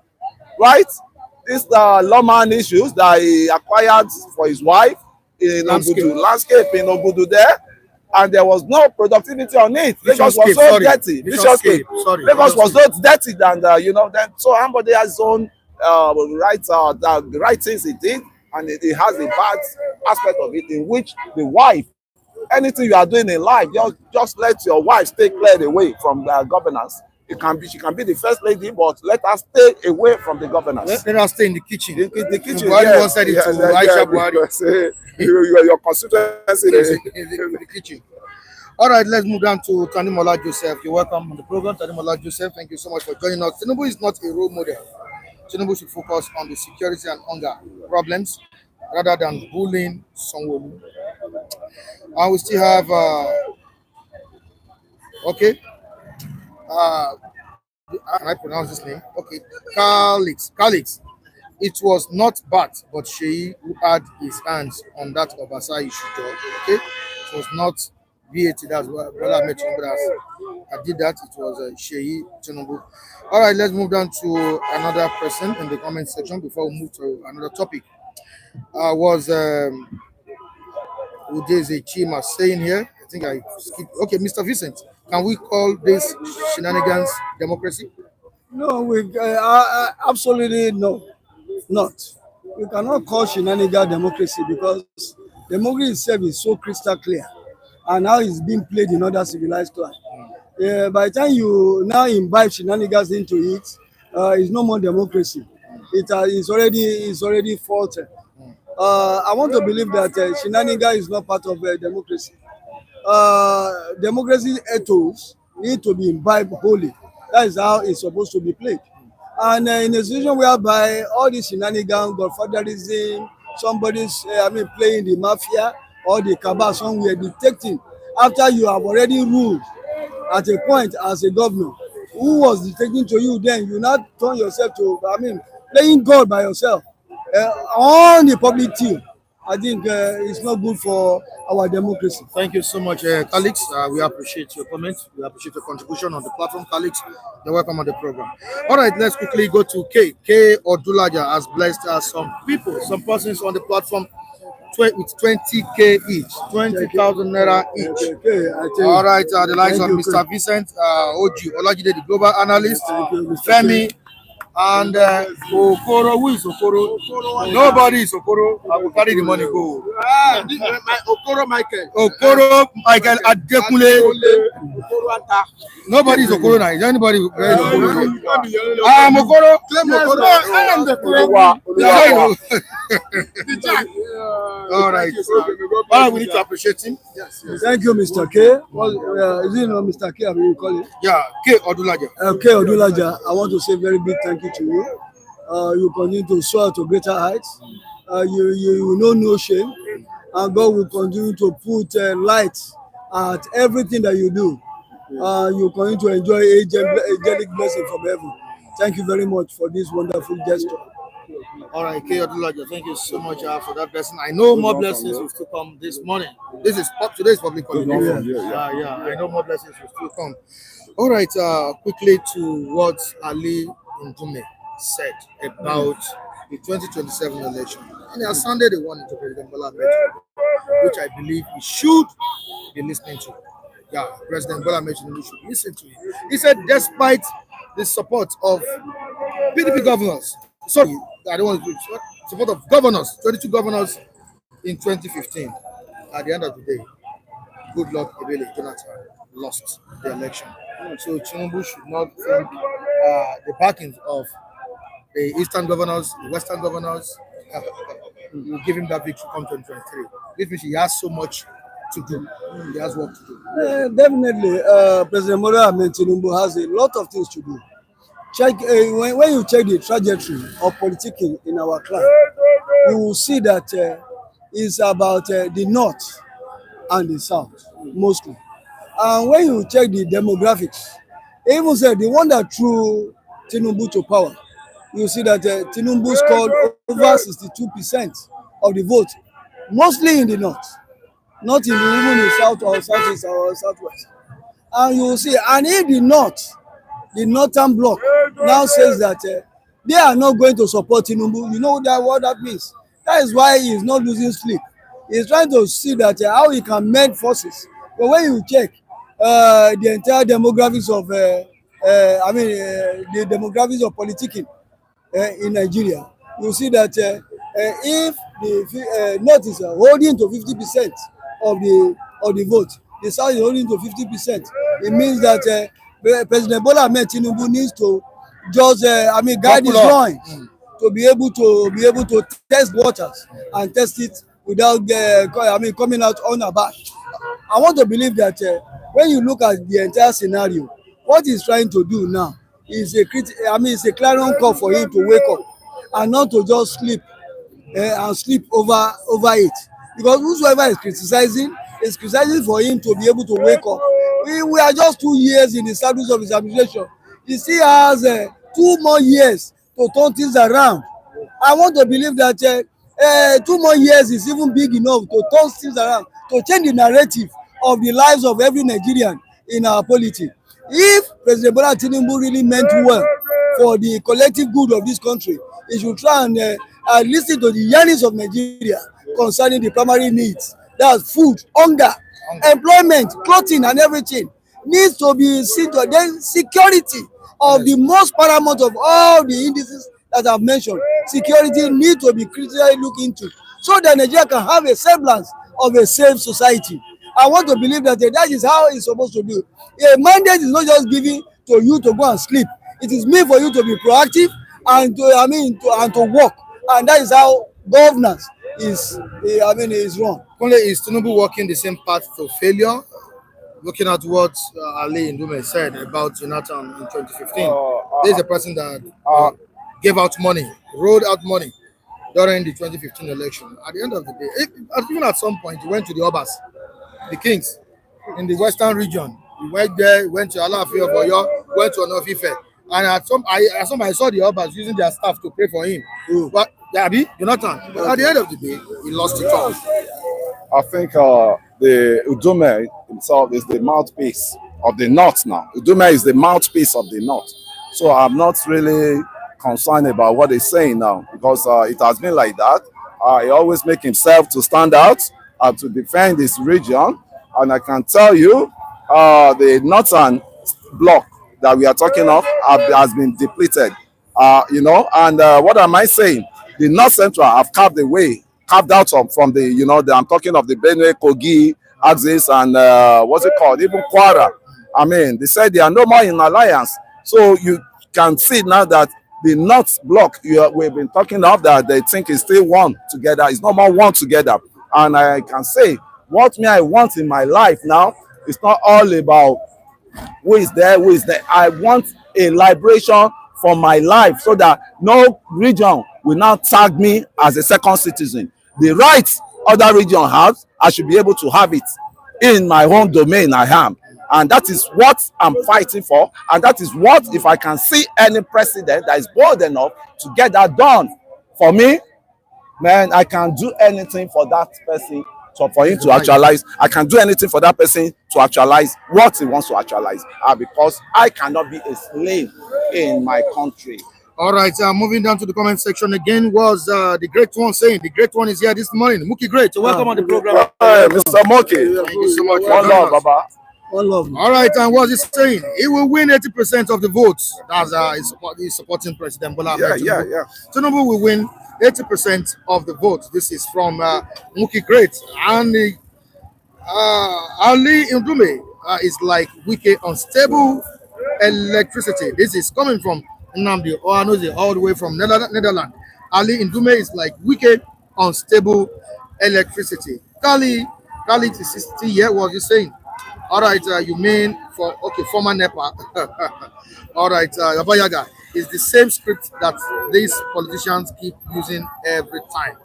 right? This lawman issues that he acquired for his wife in landscape in Obudu there, and there was no productivity on it. Lagos was so dirty. Lagos was so dirty than then. So Ambode has his own the right things he did, and it has a bad aspect of it in which the wife, anything you are doing in life, just let your wife stay cleared away from governance. She can be the first lady, but let her stay away from the governance. Let her stay in the kitchen. In the kitchen. Buhari said it to Aisha Buhari. Your constituency in the kitchen. All right, let's move down to Tanimola Joseph. You're welcome on the program, Tanimola Joseph. Thank you so much for joining us. Tinubu is not a role model. Tinubu should focus on the security and hunger problems rather than bullying Sanwo-Olu. And we still have can I pronounce this name? Okay, Khalix. It was not Bat, but Sheyi who had his hands on that Obasa issue. Okay, it was not VAT. That's what Bola Tinubu I did that. It was Sheyi Tinubu. All right, let's move down to another person in the comment section before we move to another topic. Was Udeze Chima saying here? I think I skipped. Okay, Mr. Vincent, can we call this shenanigans democracy? No, we absolutely no, not. We cannot call shenanigans democracy because democracy itself is so crystal clear, and now it's being played in other civilized countries. By the time you now imbibe shenanigans into it, it's no more democracy. It's already faulted. I want to believe that shenanigans is not part of democracy. Democracy ethos need to be imbibed wholly. That is how it's supposed to be played. And in a situation whereby all these shenanigans, godfatherism, somebody's playing the mafia or the cabal somewhere, detecting after you have already ruled at a point as a governor, who was dictating to you then, you now turn yourself to, playing God by yourself on the public team. I think it's not good for our democracy. Thank you so much, colleagues. We appreciate your comments. We appreciate your contribution on the platform, colleagues. You're welcome on the program. All right, let's quickly go to K. K Odulaja has blessed some people, some persons on the platform with 20K each, 20,000 naira each. Okay, All right, the likes of you, Mr. Vincent Oji Olajide, the global analyst, Femi, and Okoro. Who is Okoro? Nobody is Okoro. I will carry the money go. Okoro Michael. Okoro Michael Adekunle. Nobody is Okoro now. Is anybody? I am Okoro. I am the All right. All right, we need to appreciate him. Yes. Thank you, Mr. K. Well, is it not Mr. K? I mean, you call it? Yeah, K Odulaja. K Odulaja, I want to say very big thank you to you. You continue to soar to greater heights. You know no shame, and God will continue to put light at everything that you do. You continue to enjoy angelic blessing from heaven. Thank you very much for this wonderful gesture. All right, K Odulaja, thank you so much for that blessing. I know more blessings will still come this morning. Today's public holiday. Yeah. I know more blessings will still come. All right, quickly to what Ali Ndume said about the 2027 election. And on Sunday, they won into President Bola Tinubu, which I believe he should be listening to. Yeah, President Bola Tinubu should listen to him. He said, despite the support of PDP governors, sorry, I don't want to support of governors, 22 governors in 2015. At the end of the day, Goodluck Jonathan lost the election. So Tinubu should not think the backings of the eastern governors, the western governors, will give him that victory come 2023. This means he has so much to do. He has work to do. Definitely, President Bola Tinubu has a lot of things to do. Check when you check the trajectory of politicking in our clan, you will see that it's about the north and the south mostly. And when you check the demographics, even said the one that threw Tinubu to power, you see that Tinubu scored over 62% of the vote, mostly in the north, not even in the south or southeast or southwest. And you will see, and in the north, the northern bloc now says that they are not going to support Tinubu. You know what that means? That is why he is not losing sleep. He is trying to see that how he can mend forces. But when you check the entire demographics of, the demographics of politicking in Nigeria, you see that if the North is holding to 50% of the vote, the South is holding to 50%. It means that President Bola Tinubu needs to just guide his loins to be able to test waters and test it without coming out unabashed. I want to believe that when you look at the entire scenario, what he's trying to do now is it's a clarion call for him to wake up and not to just sleep and sleep over it. Because whosoever is criticizing for him to be able to wake up. We are just 2 years in the service of his administration. He still has 2 more years to turn things around. I want to believe that 2 more years is even big enough to turn things around, to change the narrative of the lives of every Nigerian in our polity. If President Bola Tinubu really meant well for the collective good of this country, he should try and listen to the yearnings of Nigeria concerning the primary needs. That's food, hunger, employment, clothing, and everything needs to be seen to. Then security of the most paramount of all the indices that I've mentioned. Security needs to be critically looked into so that Nigeria can have a semblance of a safe society. I want to believe that that is how it's supposed to do. A mandate is not just given to you to go and sleep. It is meant for you to be proactive and to work. And that is how governance is wrong. Only is Tinubu walking the same path to failure? Looking at what Ali Ndume said about Jonathan in 2015, this is a person that gave out money, rolled out money during the 2015 election. At the end of the day, even at some point, he went to the Obas, the kings in the western region. He went there, went to Alaafin of Oyo, went to Onofife, And at some I saw the Obas using their staff to pray for him. But Jonathan, but at the end of the day, he lost it all. I think the Ndume himself is the mouthpiece of the North now. Ndume is the mouthpiece of the North. So I'm not really concerned about what he's saying now, because it has been like that. He always makes himself to stand out and to defend his region. And I can tell you, the Northern bloc that we are talking of has been depleted. And what am I saying? The North Central have carved out from the, I'm talking of the Benue, Kogi, axis, and what's it called? Even Kwara. I mean, they said they are no more in alliance. So you can see now that the North bloc we've been talking of, that they think is still one together, is no more one together. And I can say, what I want in my life now, it's not all about who is there. I want a liberation for my life, so that no region will now tag me as a second citizen. The rights other region has, I should be able to have it in my own domain I am. And that is what I'm fighting for. And that is what, if I can see any president that is bold enough to get that done for me, man, I can do anything for that person. So for him to actualize, I can do anything for that person to actualize what he wants to actualize. Because I cannot be a slave in my country. All right, moving down to the comment section again was the great one saying, the great one is here this morning. Mookie Great, so welcome on the program. Hey, Mr. Mookie. Thank you so much. One love, Baba. One love. All right, and what's he saying? He will win 80% of the votes. That's he's supporting President Bola Tinubu. Yeah. Tinubu will win 80% of the votes. This is from Mookie Great. And Ali Ndume is like wicked unstable electricity. This is coming from Nnamdi Oanozie, all the way from Netherlands. Ali Ndume is like wicked unstable electricity. Kali to 60 years, what you saying? All right, you mean former NEPA. All right, Yabayaga is the same script that these politicians keep using every time.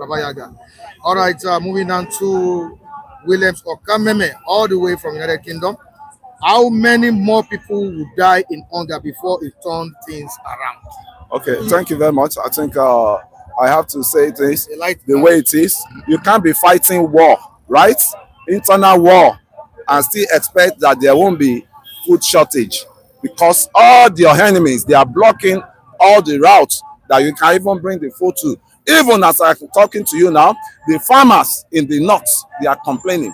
Yabayaga. All right, moving on to Williams Okameme, all the way from United Kingdom. How many more people would die in hunger before it turned things around? Okay, thank you very much. I think I have to say this the way it is. You can't be fighting war, right? Internal war, and still expect that there won't be food shortage, because all your enemies, they are blocking all the routes that you can even bring the food to. Even as I'm talking to you now, the farmers in the north, they are complaining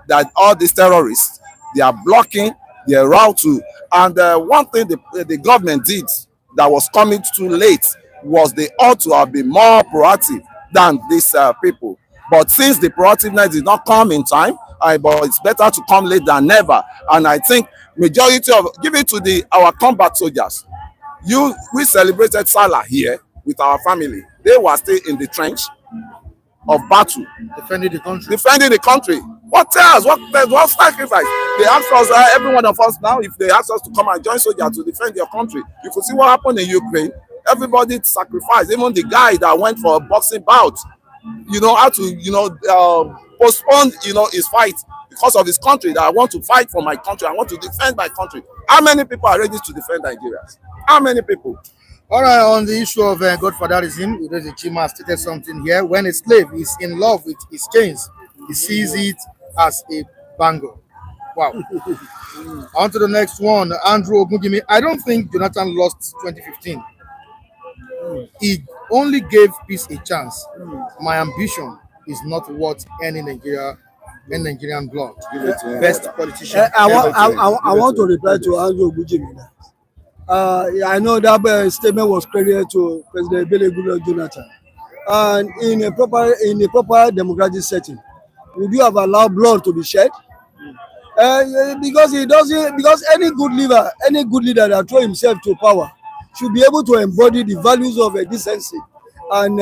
that all these terrorists, they are blocking their route to. And one thing the government did that was coming too late was they ought to have been more proactive than these people. But since the proactiveness did not come in time, but it's better to come late than never. And I think majority of, give it to our combat soldiers. We celebrated Salah here with our family. They were still in the trench of battle, Defending the country. What else? What sacrifice? They asked us, every one of us now, if they ask us to come and join soldiers to defend their country, you could see what happened in Ukraine. Everybody sacrificed. Even the guy that went for a boxing bout, had to, postpone, his fight because of his country. That I want to fight for my country. I want to defend my country. How many people are ready to defend Nigeria? How many people? All right, on the issue of godfatherism, Udeze Chima stated something here. When a slave is in love with his chains, he sees it as a bangle. Wow. On to the next one, Andrew Ogungimi. I don't think Jonathan lost 2015. He only gave peace a chance. My ambition is not worth any Nigerian blood. Best politician. I want to reply to Andrew Ogungimi. I know that statement was credited to President Bola Goodluck Jonathan. And in a proper democratic setting, would you have allowed blood to be shed? Because any good leader that throw himself to power should be able to embody the values of decency and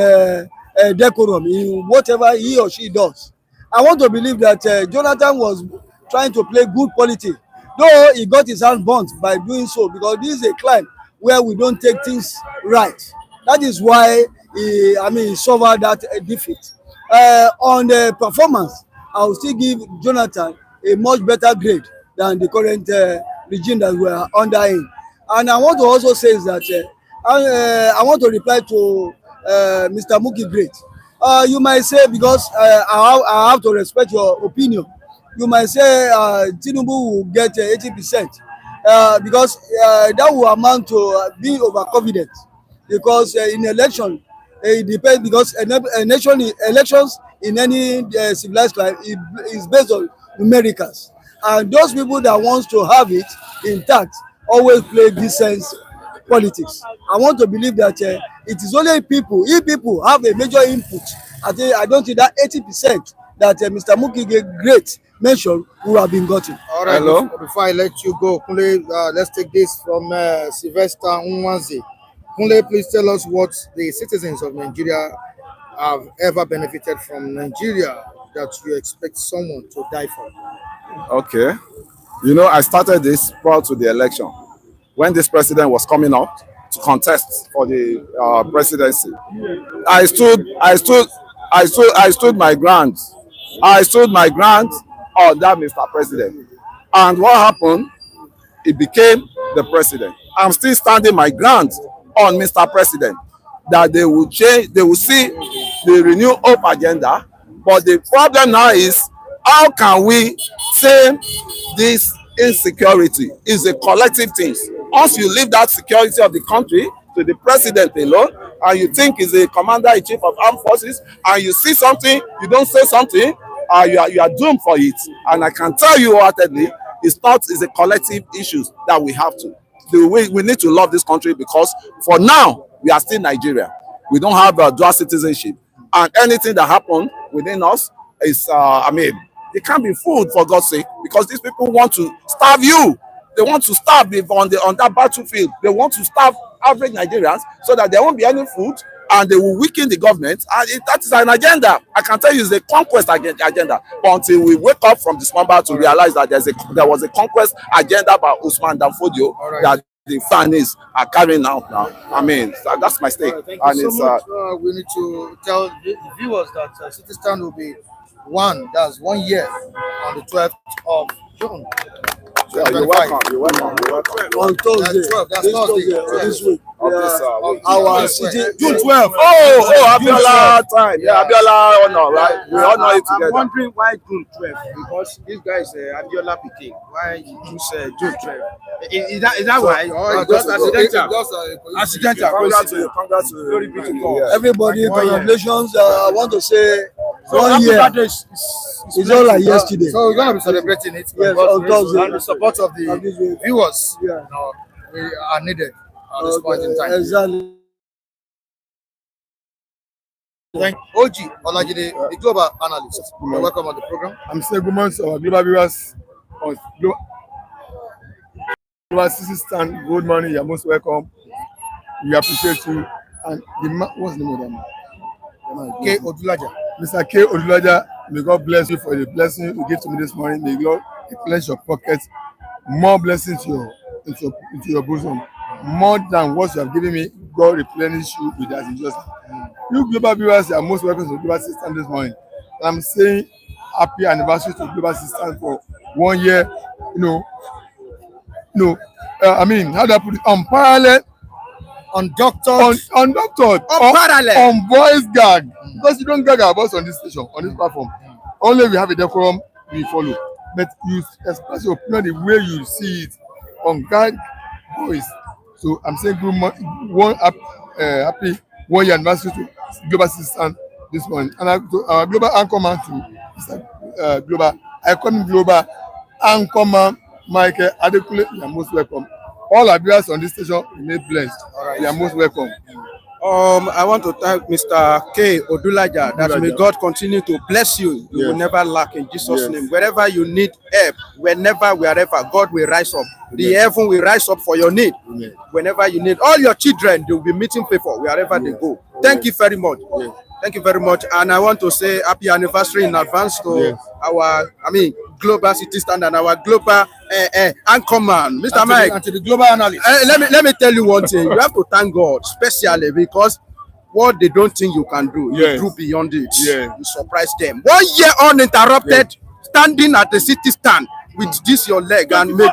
decorum in whatever he or she does. I want to believe that Jonathan was trying to play good politics, though he got his hands burnt by doing so, because this is a climb where we don't take things right. That is why he suffered that defeat. On the performance, I will still give Jonathan a much better grade than the current regime that we are under him. And I want to also say is that I want to reply to Mr. Muki Great. You might say, because I have to respect your opinion, you might say Tinubu will get 80%, because that will amount to being overconfident. Because in election, it depends, because elections in any civilized life is based on numericals, and those people that wants to have it intact always play decent politics. I want to believe that it is only people, if people have a major input, I don't think that 80% that Mr. Muki Great mentioned will have been gotten. All right. Hello? Before I let you go, Kunle, let's take this from Sylvester Nwanze. Kunle, please tell us what the citizens of Nigeria have ever benefited from Nigeria that you expect someone to die for. Okay. You know, I started this prior to the election. When this president was coming up to contest for the presidency, I stood my ground. I stood my ground on that Mr. President. And what happened? He became the president. I'm still standing my ground on Mr. President, that they will change, they will see the Renew Hope agenda. But the problem now is, how can we say this insecurity is a collective thing? Once you leave that security of the country to the president alone, and you think he's a commander-in-chief of armed forces, and you see something, you don't say something, you are doomed for it. And I can tell you wholeheartedly, it's a collective issue that we have to. We need to love this country, because for now, we are still Nigeria. We don't have a dual citizenship. And anything that happens within us is, it can't be food, for God's sake, because these people want to starve you. They want to starve on that battlefield. They want to starve average Nigerians so that there won't be any food, and they will weaken the government. And that is an agenda. I can tell you it's a conquest agenda. But until we wake up from the slumber to realize that there was a conquest agenda by Usman Danfodio that the fans are carrying out now. That's my stake. Thank you so much. We need to tell the viewers that City Stand will be that's 1 year on the 12th of June. Yeah, you're welcome. On Thursday, that's Thursday. This week. Our city, June 12th. Oh, Abiola time. Yeah, Abiola honor, right? We honor it together. I'm wondering why June 12th, because this guy is Abiola Pikin. Why you choose June 12th? Is that why? Or just accidental? Congrats to you. Everybody, congratulations. I want to say 1 year. It's all like yesterday. So we're going to be celebrating it. Yes, on Thursday. And the support of the viewers we are needed at this point in time. Exactly. Thank OG Olajide, the global analyst. You're welcome on the program. I'm saying good morning to our global viewers on Global City Stand. Good morning, you're most welcome. We appreciate you. And what's the name of them? K. Odulaja. Mr. K. Odulaja, may God bless you for the blessing you give to me this morning. May God replenish your pockets, more blessings into your bosom, more than what you have given me. God replenish you with that. You global viewers are most welcome to Global City Stand this morning. I'm saying happy anniversary to Global City Stand for 1 year. How do I put it? Unparalleled. Unparalleled, unvoiced gag, because you don't gag our voice on this station, on this platform. Only we have a decorum, we follow. But you express your opinion the way you see it on gag voice. So I'm saying happy 1 year anniversary to Global System this morning, and our global anchorman to Mr. Global. I call him Global Anchorman Michael Adekule. You are most welcome. All our viewers on this station remain blessed. You are most welcome. I want to thank Mr. K. Odulaja that may God continue to bless you. You will never lack in Jesus' name. Wherever you need help, wherever, God will rise up. The heaven will rise up for your need. Whenever you need, all your children, they will be meeting people wherever they go. Thank you very much. Thank you very much. And I want to say happy anniversary in advance to our, Global City Stand and our global anchorman, Mr. Mike. And to the global analyst. Let me tell you one thing. You have to thank God, especially because what they don't think you can do, you do beyond it. You surprise them. 1 year uninterrupted, standing at the city stand with this your leg and make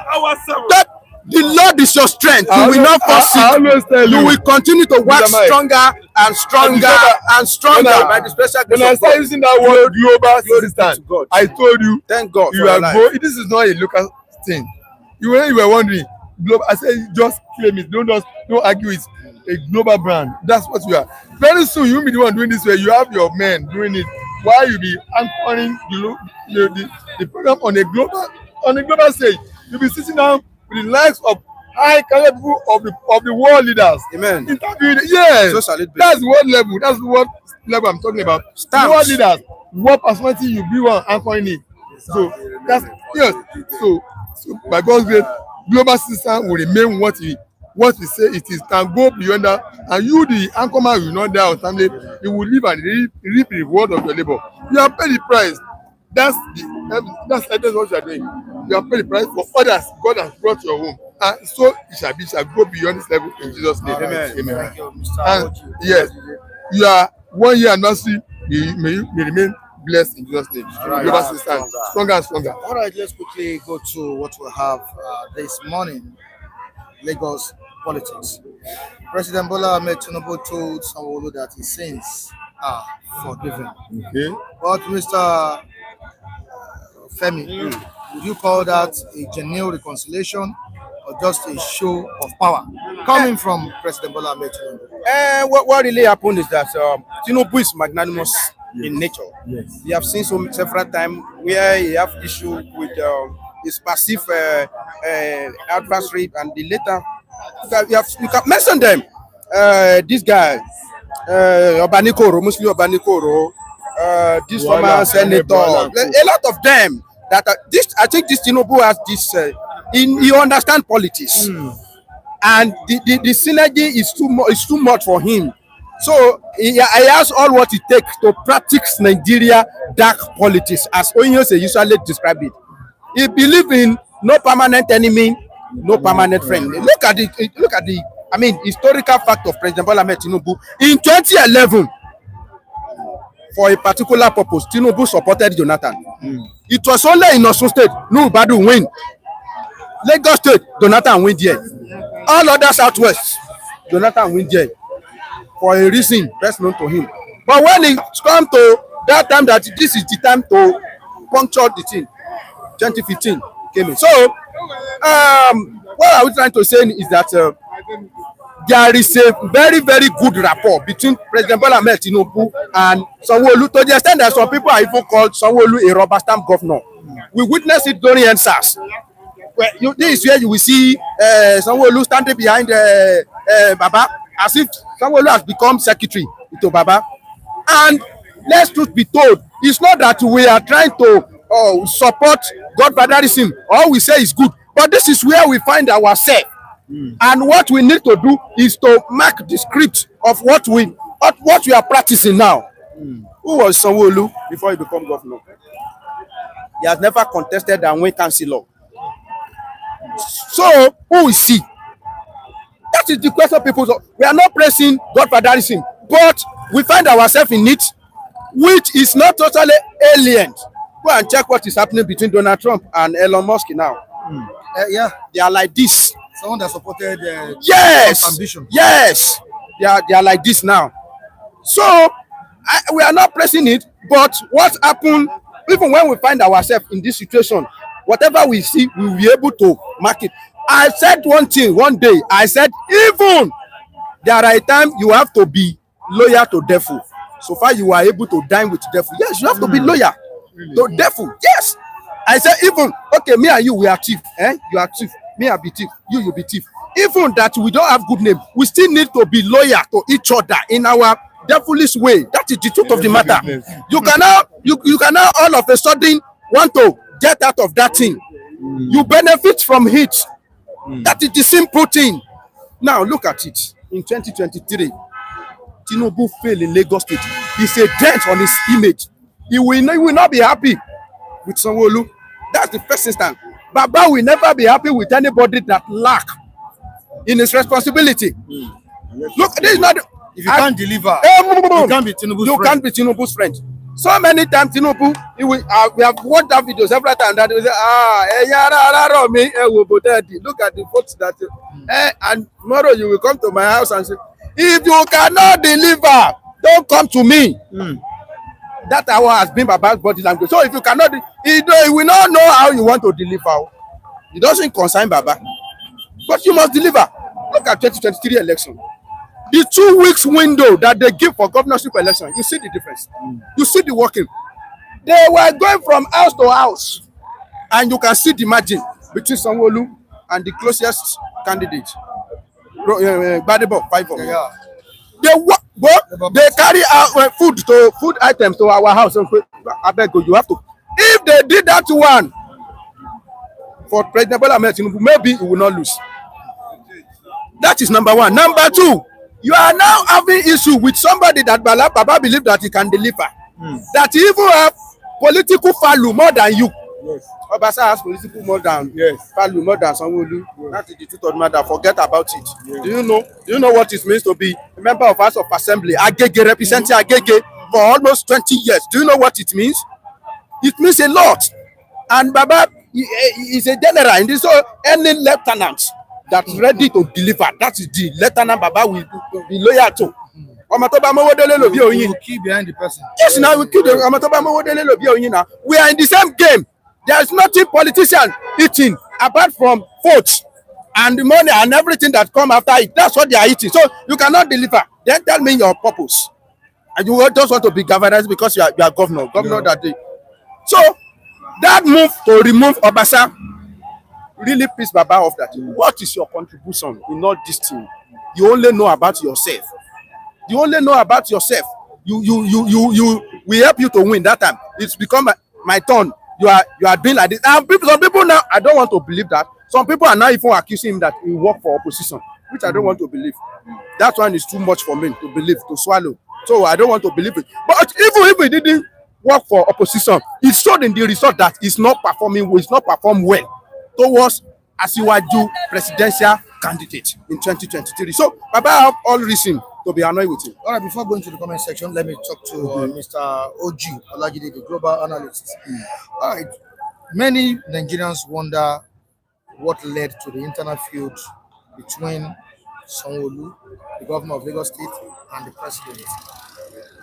The Lord is your strength. You will not fall sick. You will continue to work stronger and stronger and stronger by the special grace when I of start God. using that word global assistant, God. I told you, Thank God you for are your life. this is not a local thing. You were wondering, global. I said just claim it. Don't argue. It's a global brand. That's what you are. Very soon you will be the one doing this way. You have your men doing it. Why you be anchoring the program on a global stage? You'll be sitting down with the likes of high caliber people of the world leaders. Amen. Interviewing, yes. So shall it be. That's what level. That's what level I'm talking about. Stamps. World leaders. What personality you be one anchoring it. So that's yes. So by God's grace, global system will remain what we say it is. Can go beyond that, and you, the anchorman, will not die untimely. You will live and reap the reward of your labor. You have paid the price. That's what you are doing. You have paid the price for others. God has brought your home, and so it shall be. It shall go beyond this level in Jesus' name. Amen. Amen. Thank you, Mr. And Ochi. yes, you are 1 year anniversary. May you remain blessed in Jesus' name. Global system, stronger and stronger. All right, let's quickly go to what we have this morning. Lagos politics. President Bola Tinubu told Sanwo-Olu that his sins are forgiven. Okay. But Mr. Femi, would you call that a genuine reconciliation or just a show of power coming from President Bola Tinubu? What really happened is that Tinubu is magnanimous in nature. Yes. We have seen several times where he have issue with his passive adversary, and the later you can mention them. This guy, Obanikoro, Muslim Obanikoro, this former senator, a lot of them that I think this Tinubu has this. He understand politics, and the synergy is too much for him. So he has all what it takes to practice Nigeria dark politics, as Onyose usually describe it. He believes in no permanent enemy, no permanent friend. Look at the historical fact of President Bola Tinubu. In 2011, for a particular purpose, Tinubu supported Jonathan. It was only in Osun State, Nubadu win. Lagos State, Jonathan win there. All other Southwest, Jonathan win there. For a reason best known to him. But when it comes to that time that this is the time to puncture the thing, 2015 came in. So, what are we trying to say is that there is a very, very good rapport between President Bola Tinubu and Sanwo-Olu, to the extent that some people are even called Sanwo-Olu a rubber stamp governor. We witnessed it during NSAS. Well, this is where you will see Sanwo-Olu standing behind Baba, as if Sanwo-Olu has become secretary to Baba. And let's truth be told, it's not that we are trying to support godfatherism, all we say is good, but this is where we find ourselves. And what we need to do is to mark the script of what we are practicing now. Who was Sanwo-Olu before he became governor? He has never contested and won councillor. So who is he? That is the question people. We are not pressing godfatherism, but we find ourselves in it, which is not totally alien. Go and check what is happening between Donald Trump and Elon Musk now. Yeah, They are like this. someone that supported Yes, ambition. yes, they are like this now. So we are not pressing it, but what happened? Even when we find ourselves in this situation, whatever we see, we will be able to mark it. I said one thing one day. I said, even there are a time you have to be loyal to devil. So far you are able to dine with devil. Yes, you have to be loyal to devil. Yes. I said, even okay, me and you, we are thief. You are thief. Me, I be thief. You be thief. Even that we don't have good name, we still need to be loyal to each other in our devilish way. That is the truth of the matter. You cannot all of a sudden want to get out of that thing. You benefit from it. That is the simple thing. Now look at it. In 2023, Tinubu failed in Lagos State. It's a dent on his image. He will not be happy with Sanwo-Olu. That's the first instance. Baba will never be happy with anybody that lack in his responsibility. Look, this is not. If you can't deliver, you can't be Tinubu's friend. Can't be Tinubu's friend. So many times, Tinubu, we have watched that video several times that they say, look at the votes that, and tomorrow you will come to my house and say, if you cannot deliver, don't come to me. That hour has been Baba's body language. So if you cannot, he will not know how you want to deliver. It doesn't concern Baba. But you must deliver. Look at 2023 election. The 2 weeks window that they give for governorship election, you see the difference. You see the working. They were going from house to house, and you can see the margin between Sanwo-Olu and the closest candidate. Gbadebo, 5 of them. Yeah. They carry out food items to our house. I beg you have to. If they did that one for President Bola Tinubu, maybe he will not lose. That is number one. Number two, you are now having issue with somebody that Baba believe that he can deliver. That he even have political value more than you. Yes. Obasa has political value more than Sanwo-Olu. Yes. That is the truth of the matter. Forget about it. Yes. Do you know what it means to be a member of House of Assembly, Agege, representing Agege for almost 20 years? Do you know what it means? It means a lot. And Baba is a general, and so any lieutenant that's ready to deliver, that is the lieutenant Baba will be loyal to. We will keep behind the person. Yes, now we keep the now. We are in the same game. There is nothing politician eating apart from votes and the money and everything that come after it. That's what they are eating. So you cannot deliver. Then tell me your purpose. And you just want to be governor because you are governor that day. So that move to remove Obasa really pissed Baba off that. What is your contribution in all this thing? You only know about yourself. You only know about yourself. We help you to win that time. It's become my turn. You are doing like this. And some people now, I don't want to believe that. Some people are now even accusing him that he work for opposition, which I don't want to believe. That one is too much for me to believe, to swallow. So I don't want to believe it. But even if he didn't work for opposition, it showed in the result that he's not performing well, he's not performed well towards Asiwaju presidential candidate in 2023. So Baba have all reason to be annoyed with him. All right, before going to the comment section, let me talk to Mr. Oji Olajide, the global analyst. All right, many Nigerians wonder what led to the internal feud between Sanwo-Olu, the governor of Lagos State, and the president.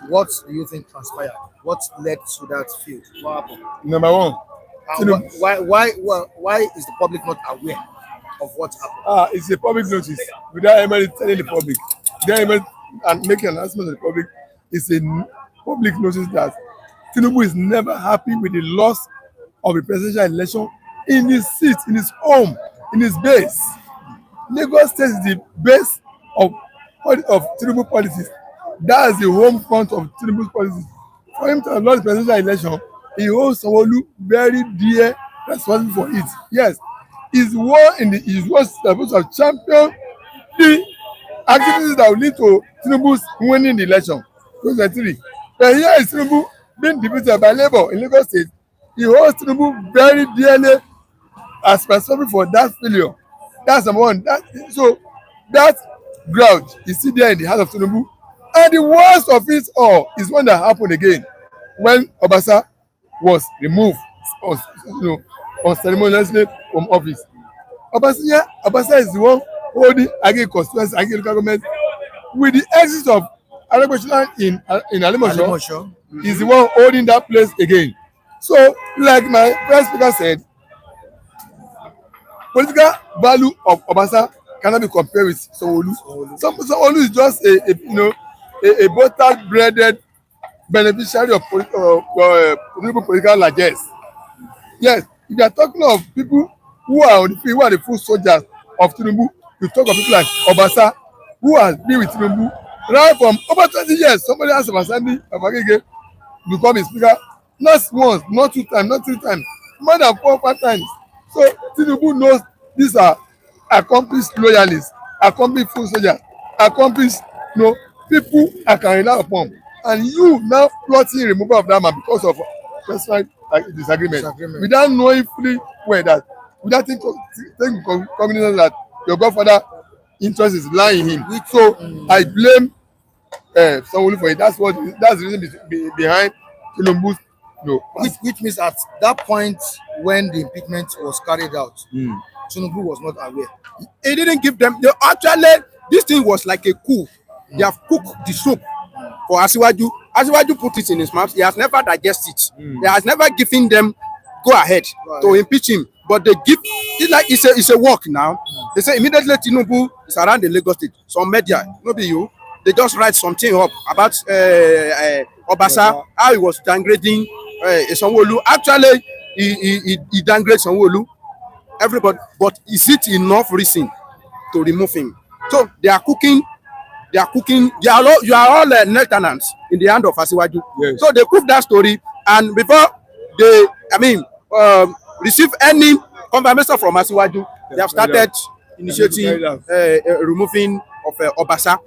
What do you think transpired? What led to that feud? What happened? Number one, why is the public not aware of what happened? It's a public notice without anybody telling the public. And making an announcement to the public. It's a public notice that Tinubu is never happy with the loss of the presidential election in his seat, in his home, in his base. Lagos State is the base of Tinubu policies. That is the home front of Tinubu's policies. For him to have lost the presidential election, he holds Sanwo-Olu very dear, responsible for it. Yes, he's supposed to have championed the activities that will lead to Tinubu's winning the election 2023. But here is Tinubu being defeated by Labour in Lagos State. He holds Tinubu very dearly as responsible for that failure. That's number one. So that grudge is still there in the heart of Tinubu. And the worst of it all is one that happened again when Obasa was removed unceremoniously from office. Obasa is the one holding Agege constituency, Agege local government, with the exit of Aregbesola in Alimosho, is the one holding that place again. So, like my first speaker said, political value of Obasa cannot be compared with Sanwo-Olu. Sanwo-Olu is just a butter-breaded beneficiary of political largesse. Yes, if you are talking of people who are the full soldiers of Tinubu, you talk of people like Obasa, who has been with Tinubu right from over 20 years. Somebody asked Obasani Agege become a speaker, not once, not 2 times, not 3 times, more than 4 or 5 times. So Tinubu knows these are accomplished loyalists, accomplished full soldiers, accomplished people I can rely upon. And you now plotting removal of that man because of personal disagreement. Without knowing fully well that, without taking cognizance that your godfather interest is lying in him. So I blame Sanwo-Olu for it. That's the reason behind Tinubu's, which means at that point when the impeachment was carried out, Tinubu was not aware. He didn't give them. Actually, this thing was like a coup. They have cooked the soup for Asiwaju. Asiwaju put it in his mouth. He has never digested it. He has never given them go ahead to impeach him. But they give it like it's a work now. They say immediately Tinubu is around the Lagos State. Some media, maybe you, they just write something up about Obasa, how he was downgrading Sanwo-Olu. Actually, he downgraded Sanwo-Olu. Everybody, but is it enough reason to remove him? So they are cooking. You are all lieutenants in the hand of Asiwaju. Yes. So they cook that story, and before they, receive any confirmation from Asiwaju, they have started initiating removing of Obasa.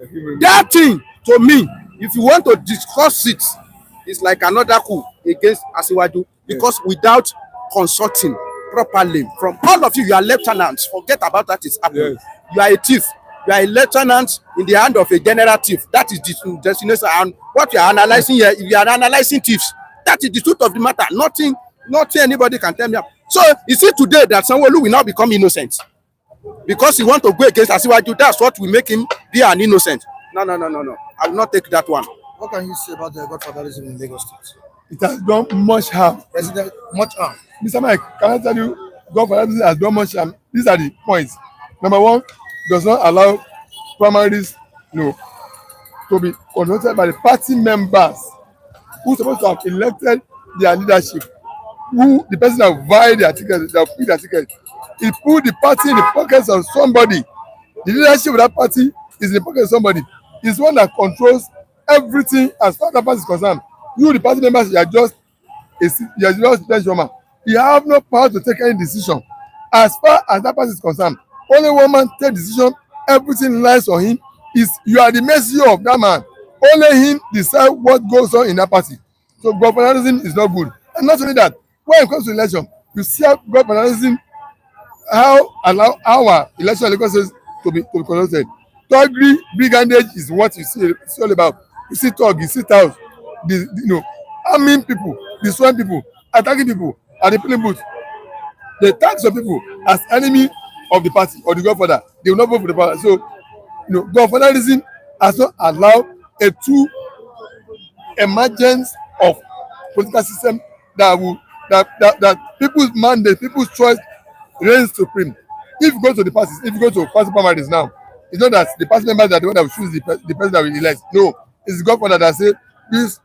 That thing, to me, if you want to discuss it, it's like another coup against Asiwaju, because without consulting properly from all of you, you are lieutenants. Forget about that is happening. Yes. You are a thief. You are a lieutenant in the hand of a general thief. That is the destination. And what you are analyzing here, if you are analyzing thieves, that is the truth of the matter. Nothing anybody can tell me. So is it today that Sanwo-Olu will now become innocent because he want to go against Asiwaju? That's what will make him be an innocent. No. I will not take that one. What can you say about the godfatherism in Lagos State? It has done much harm. President, much harm. Mr. Mike, can I tell you, godfatherism has done much harm. These are the points. Number one, does not allow primaries to be conducted by the party members who are supposed to have elected their leadership, who the person that vied their ticket, that picked their ticket. He put the party in the pockets of somebody. The leadership of that party is in the pocket of somebody. He's one that controls everything as far as that party is concerned. You, the party members, you are just benchwarmer. You have no power to take any decision. As far as that party is concerned, only one man take decision, everything lies on him. You are the messenger of that man. Only him decide what goes on in that party. So godfatherism is not good. And not only that, when it comes to election, you see how godfatherism, how allow our election to be conducted. Thuggery, brigandage is what you see. It's all about. You see thug, you see touts, arming people, destroying people, attacking people at the polling booth. They tag some people as enemy of the party or the godfather. They will not vote for the party. So, godfatherism has not allowed a true emergence of political system that people's mandate, people's choice reigns supreme. If you go to the parties, if you go to party primaries now, it's not that the party members are the one that will choose the person that will elect. No, it's the godfather that say these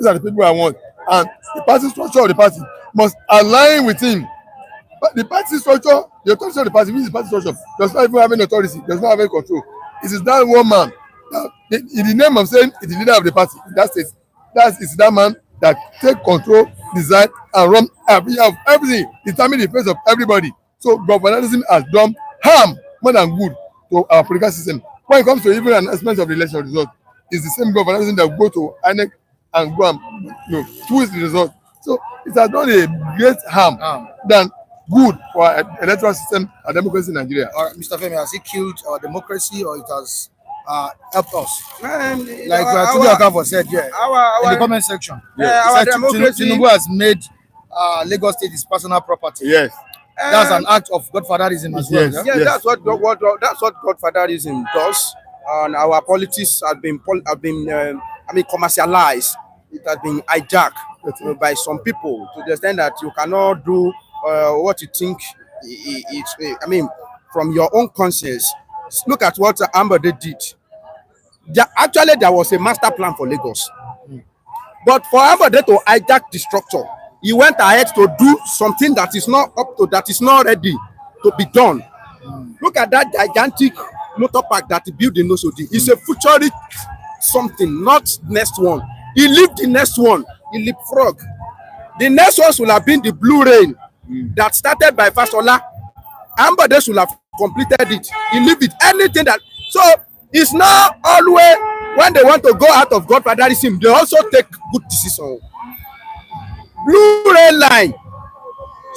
are the people I want, and the party structure of the party must align with him. But the party structure, the authority of the party, which is the party structure, does not even have any authority, does not have any control. It is that one man that, in the name of saying it's the leader of the party in that state, it's that man that take control, decide, and run everything, determine the face of everybody. So godfatherism has done harm more than good to our political system. When it comes to even announcement of the election result, it's the same godfatherism that go to INEC and go and twist the result. So it has done a great harm than good for our electoral system and democracy in Nigeria. Mr. Femi, has it killed our democracy or it has helped us? Like Tudu Akafo said in the comment section. Our democracy. Tinubu has made Lagos State his personal property. Yes. That's an act of godfatherism as well. Yes. Yeah, that's what godfatherism does. And our politics have been commercialized. It has been hijacked by some people to the extent that you cannot do what you think from your own conscience. Look at what Ambode did. Actually, there was a master plan for Lagos. But for Ambode to hijack the structure, he went ahead to do something that is not up to, that is not ready to be done. Look at that gigantic motor park that he built in Nosodi. It's a futuristic something, not next one. He lived the next one. He leapfrog. The next one should have been the Blue Rain that started by Fasola. Ambode should have completed it. He lived it. Anything that. So it's not always when they want to go out of godfatherism, they also take good decisions. Blue Rail line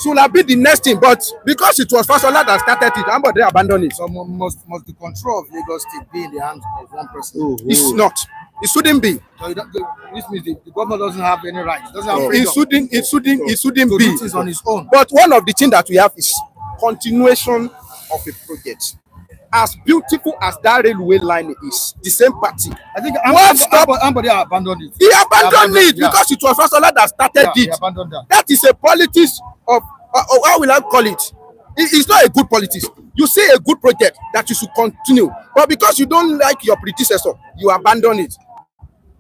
should have been the next thing, but because it was Fasola that started it, Ambode abandoned it. So must the control of Lagos State be in the hands of one person? It's not. It shouldn't be. So this means the governor doesn't have any rights. Doesn't have freedom. It shouldn't to be. do things on his own. But one of the things that we have is continuation of a project. As beautiful as that railway line is, the same party. I think somebody abandoned it. He abandoned it because it was Fasola that started it. He abandoned that. That is a politics of how will I call it? It's not a good politics. You say a good project that you should continue, but because you don't like your predecessor, you abandon it,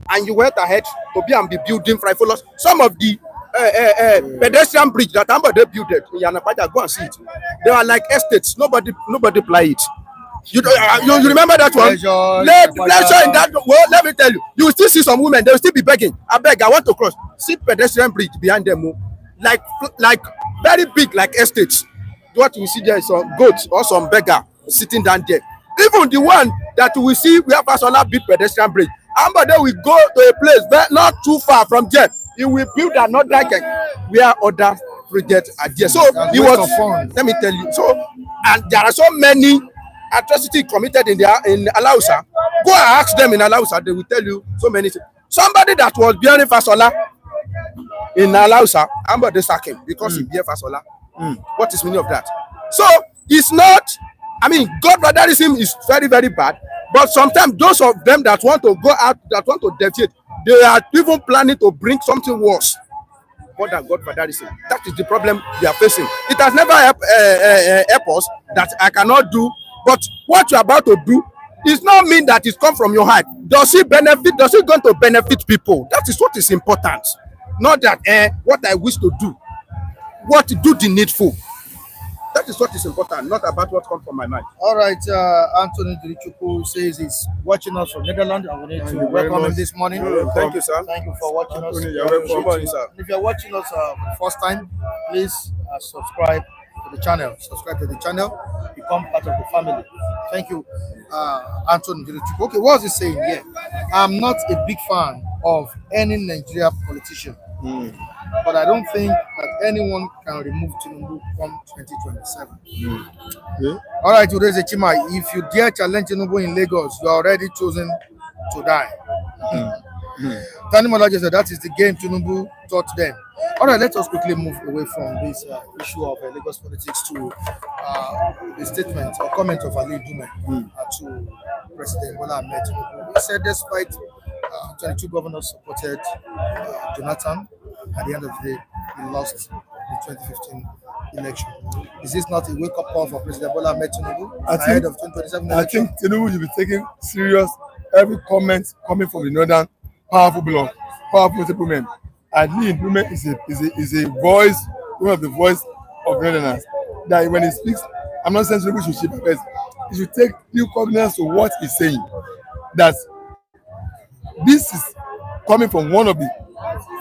and you went ahead to be building frivolous. Some of the pedestrian bridge that somebody built in Yanapaja, go and see it. They are like estates. Nobody play it. You remember that one? Pleasure in that. Well, let me tell you, you will still see some women. They will still be begging. I beg, I want to cross. See pedestrian bridge behind them, like very big, like estates. What we see there is some goats or some beggar sitting down there. Even the one that we see, we have a big pedestrian bridge. And then we go to a place but not too far from there. He will build another where other projects are there. So he was. Let me tell you. So and there are so many atrocities committed in Alausa. Go and ask them in Alausa. They will tell you so many things. Somebody that was bearing Fasola in Alausa, they sack him because he bear Fasola. What is the meaning of that? So it's not. I mean, godfatherism is very, very bad. But sometimes those of them that want to go out, that want to deviate, they are even planning to bring something worse more than godfatherism. That is the problem we are facing. It has never helped us that I cannot do. But what you are about to do is not mean that it comes from your heart. Does it benefit? Does it going to benefit people? That is what is important. Not that what I wish to do. What to do the needful. That is what is important, not about what comes from my mind. All right, Anthony Dirichukwu says he's watching us from Netherlands. I need to welcome him this morning. Thank you, sir. Thank you for watching us. You're welcome, sir. And if you're watching us for the first time, please subscribe to the channel. Subscribe to the channel. Become part of the family. Thank you, Anthony Dirichukwu. Okay, what was he saying here? I'm not a big fan of any Nigeria politician. But I don't think that anyone can remove Tinubu from 2027. Yeah. All right, today's a Chima. If you dare challenge Tinubu in Lagos, you are already chosen to die. Tani Malaje said that is the game Tinubu taught them. All right, let us quickly move away from this issue of Lagos politics to the statement or comment of Ali Ndume to President Bola Tinubu. He said despite 22 governors supported Jonathan, at the end of the day, he lost the 2015 election. Is this not a wake-up call for President Bola Tinubu ahead of 2027 election? I think Tinubu should be taking serious every comment coming from the northern powerful bloc, powerful notable men. Ali Ndume is a voice, one of the voice of northerners. That when he speaks, I'm not saying Tinubu should keep it. He should take due cognizance to what he's saying. That this is coming from one of the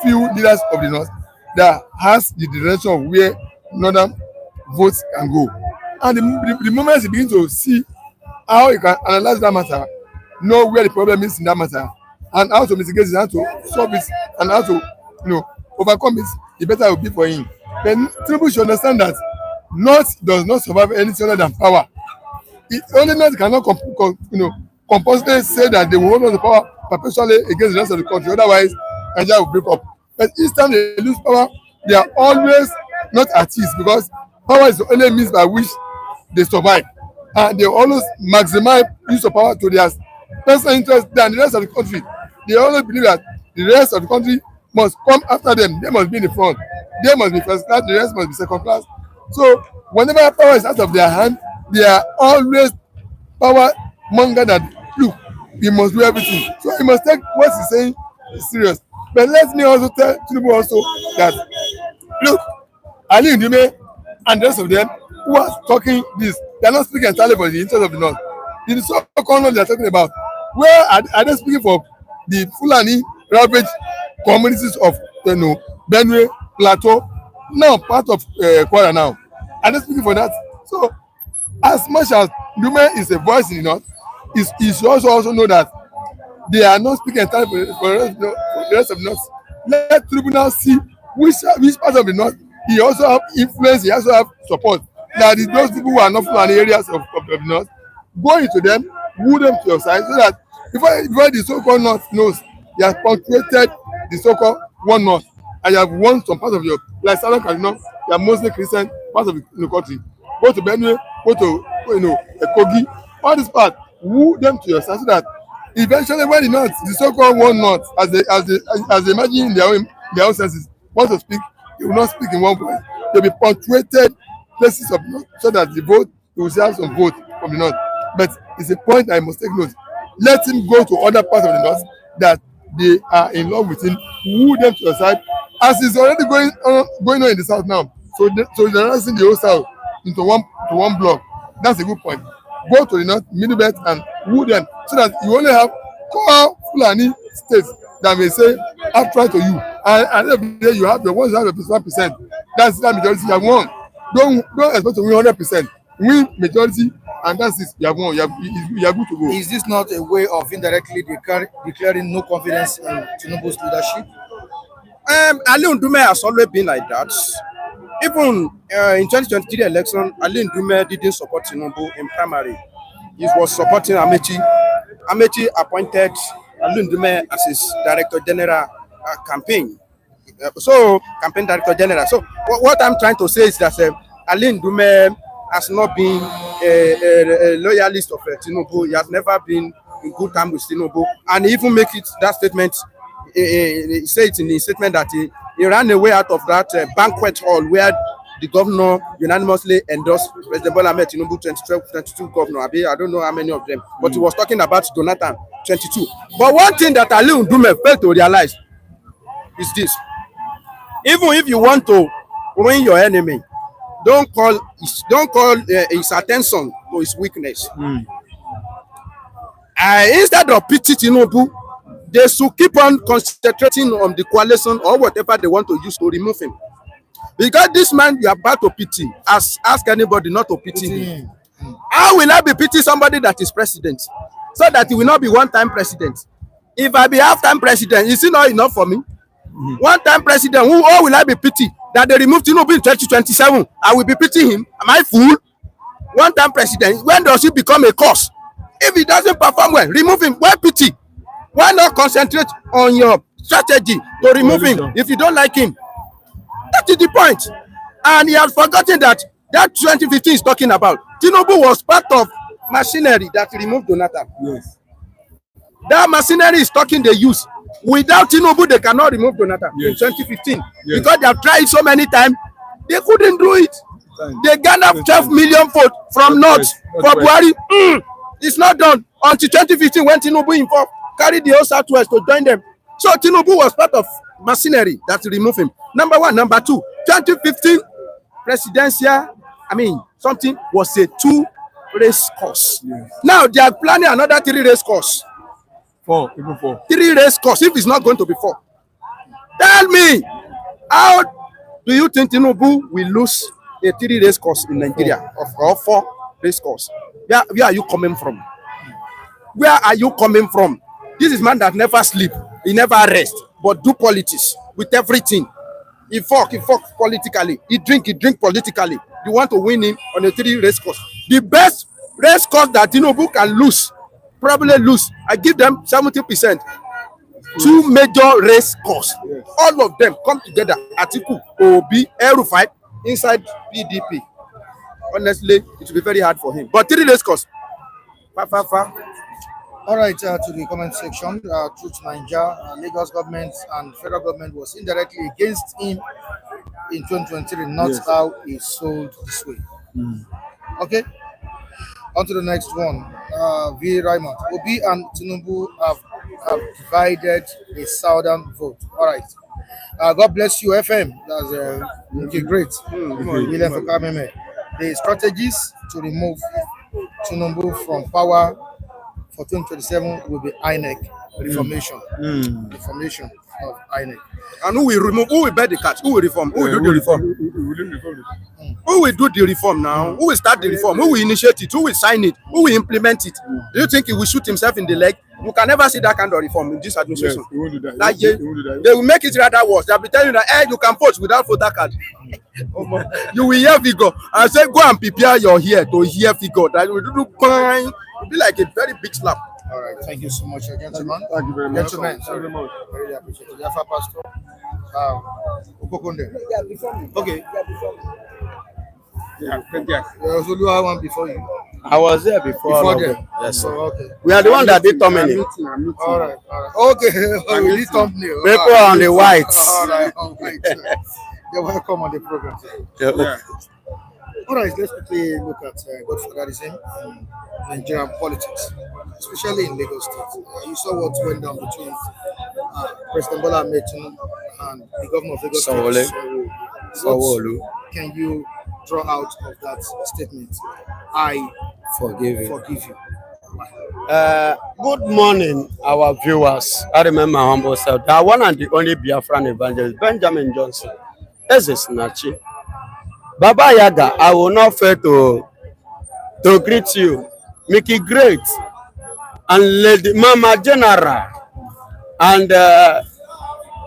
few leaders of the north that has the direction of where northern votes can go. And the moment you begin to see how you can analyze that matter, know where the problem is in that matter, and how to mitigate it, how to solve it, and how to overcome it, the better it will be for him. Then Tinubu should understand that north does not survive anything other than power. It only north cannot compulsively say that they will hold on to power perpetually against the rest of the country. Otherwise, Nigeria will break up. But each time they lose power, they are always not at ease because power is the only means by which they survive. And they always maximize use of power to their personal interest than the rest of the country. They always believe that the rest of the country must come after them. They must be in the front. They must be first class, the rest must be second class. So whenever power is out of their hand, they are always power monger that look, he must do everything. So he must take what he's saying serious. But let me also tell Tinubu also that look, Ali Ndume and the rest of them who are talking this, they are not speaking entirely for the interest of the north. The so-called north they are talking about, where are they speaking for the Fulani ravaged communities of Benue, Plateau, now part of Kwara now? Are they speaking for that? So as much as Ndume is a voice in the north, he should also know that they are not speaking entirely for the rest of the north. Let tribunal see which part of the north he also have influence, he also have support. That those people who are not from the areas of the north, go into them, woo them to your side, so that before the so-called north knows, you have punctuated the so-called one north, and you have won some parts of your, like Southern Kaduna, you are mostly Christian parts of the country. Go to Benue, go to Kogi, all this part, woo them to your side so that eventually when the north, the so-called one north, as they imagine in their own senses, want to speak, they will not speak in one voice. They will be punctuated places of north so that the vote, you will have some vote from the north. But it's a point I must take note. Let him go to other parts of the north that they are in love with him, woo them to your side, as is already going on in the south now. So they're not seeing the whole south into one block. That's a good point. Go to the north, middle belt, and woo them so that you only have core Fulani states that may say after to you. And at the end of the day, you have your 1%. That's that majority you have won. Don't expect to win 100%. Win majority, and that's it. You have won. You are good to go. Is this not a way of indirectly declaring no confidence in Tinubu's leadership? Ali Ndume has always been like that. Even in 2023 election, Ali Ndume didn't support Tinubu in primary. He was supporting Amechi. Amechi appointed Ali Ndume as his Director General campaign. Campaign Director General. So what I'm trying to say is that Ali Ndume has not been a loyalist of Tinubu. He has never been in good time with Tinubu, and he even make it that statement. He said it in the statement that he ran away out of that banquet hall where the governor unanimously endorsed President Bola Tinubu 22 governor. I don't know how many of them, but he was talking about Jonathan 22. But one thing that Ali Ndume failed to realize is this: even if you want to win your enemy, don't call his attention to his weakness. Instead of pity Tinubu, they should keep on concentrating on the coalition or whatever they want to use to remove him. Because this man you are about to pity, ask anybody not to pity him. How will I be pity somebody that is president? So that he will not be one-time president. If I be half-time president, is it not enough for me? One-time president, who will I be pity? That they remove Tinubu in 2027, I will be pitying him. Am I fool? One-time president, when does he become a curse? If he doesn't perform well, remove him. Why pity? Why not concentrate on your strategy to remove him if you don't like him? That is the point. And he has forgotten that 2015 is talking about. Tinubu was part of machinery that removed Jonathan. Yes. That machinery is talking they use. Without Tinubu, they cannot remove Jonathan in 2015. Yes. Because they have tried so many times, they couldn't do it. They garnered 12 million votes from North for Buhari. It's not done until 2015 when Tinubu involved, carried the whole Southwest to join them. So Tinubu was part of machinery that removed him. Number one. Number two, 2015 presidential, something was a 2-race course. Yes. Now they are planning another 3-race course. Even four. 3-race course, if it's not going to be 4. Tell me, how do you think Tinubu will lose a 3-race course in Nigeria or 4-race course? Where are you coming from? Where are you coming from? This is man that never sleep, he never rest, but do politics with everything. He fuck politically. He drink politically. You want to win him on a 3-race course. The best race course that Tinubu can lose, probably lose, I give them 70%. 2 major race course. Yes. All of them come together. Atiku, Obi, El-Rufai, inside PDP. Honestly, it will be very hard for him. But 3 race course. All right, to the comment section, Truth Naija, Lagos government and federal government was indirectly against him in 2023, not how he sold this way. Okay, on to the next one. V. Raymond, Obi and Tinubu have divided the southern vote. All right. God bless you, FM. That's okay, great. William Fokameme. The strategies to remove Tinubu from power for 2027 will be INEC reformation. Reformation of INEC. And who will remove? Who will bear the catch? Who will reform? Who will do the reform? Who will do the reform now? Who will start the reform? Who will initiate it? Who will sign it? Who will implement it? Do you think he will shoot himself in the leg? You can never see that kind of reform in this administration. Yes, he won't do that. Like he won't do that. They will make it rather worse. They'll be telling you that you can vote without voter card. You will hear figure and say, go and prepare your ear to hear figure. That will do fine. It will be like a very big slap. All right. Thank you so much, gentlemen. Thank you very much. Gentlemen, sorry, I really appreciate it. Yafa Pastor. Okokonde. Okay. Yeah, thank you. There was only one before you. I was there before. Before them. Yes, sir. Oh, okay. We are the one that did thumbnail. All right. Okay. We need thumbnail. People on the whites. All right. You're welcome on the program. Yeah. All right, let's quickly look at godfatherism in Nigerian politics, especially in Lagos State. You saw what went down between President Bola Tinubu and the governor of Lagos State, Sanwo-Olu. Can you draw out of that statement? I Forgive you. forgive you. Good morning, our viewers. I remember my humble self. That one and the only Biafran evangelist, Benjamin Johnson. Eze Snachi. Baba Yaga, I will not fail to greet you. Make it great. And Lady Mama General. And there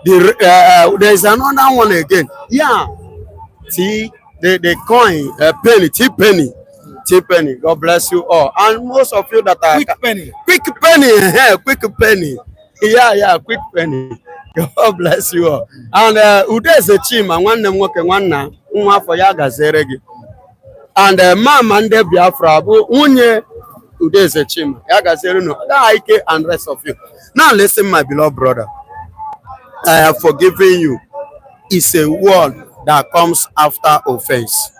is another one again. Yeah. See, the coin, penny, T-penny. God bless you all. And most of you that are Quick penny. quick penny. Yeah, quick penny. God bless you all. And Udeze Chima, one name working one now, for Yaga Zeregi. And Mama and Biafra, Unye Udeze Chima, Yaga Zerino, Ike and rest of you. Now listen, my beloved brother. I have forgiven you. It's a word that comes after offense.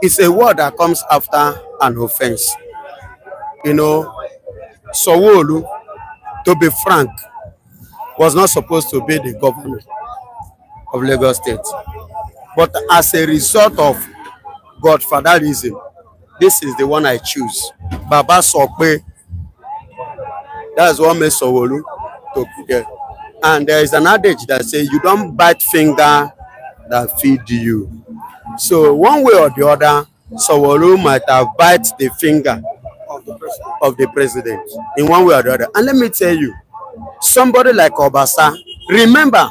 It's a word that comes after an offense. You know, Sanwo-Olu, to be frank, was not supposed to be the governor of Lagos State. But as a result of godfatherism, this is the one I choose. Baba Sokpe. That's what made Sanwo-Olu to be there. And there is an adage that says, you don't bite finger that feed you. So one way or the other, Sanwo-Olu might have bite the finger of the president in one way or the other. And let me tell you, somebody like Obasa, remember,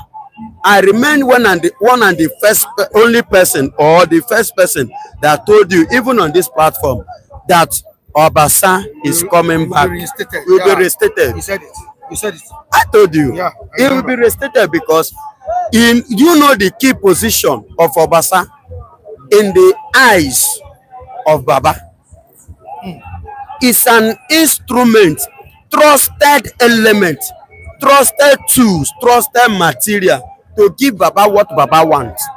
I remain one and the first only person or the first person that told you, even on this platform, that Obasa is coming back. Will be restated. He said it. You said it. I told you. Yeah, it will be restated because the key position of Obasa in the eyes of Baba is an instrument, trusted element, trusted tools, trusted material to give Baba what Baba wants.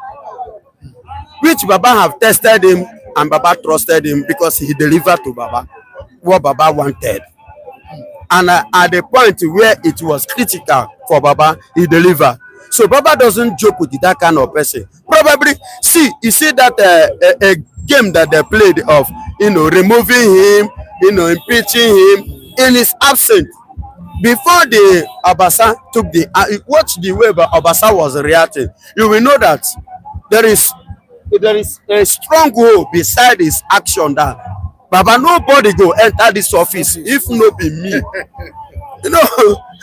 Which Baba have tested him and Baba trusted him because he delivered to Baba what Baba wanted. And at the point where it was critical for Baba, he delivered. So Baba doesn't joke with that kind of person. Probably, you see that a game that they played of, removing him, impeaching him in his absence. Before the Obasa took watch the way Obasa was reacting, you will know that there is a strong will beside his action that Baba, nobody go enter this office if no be me.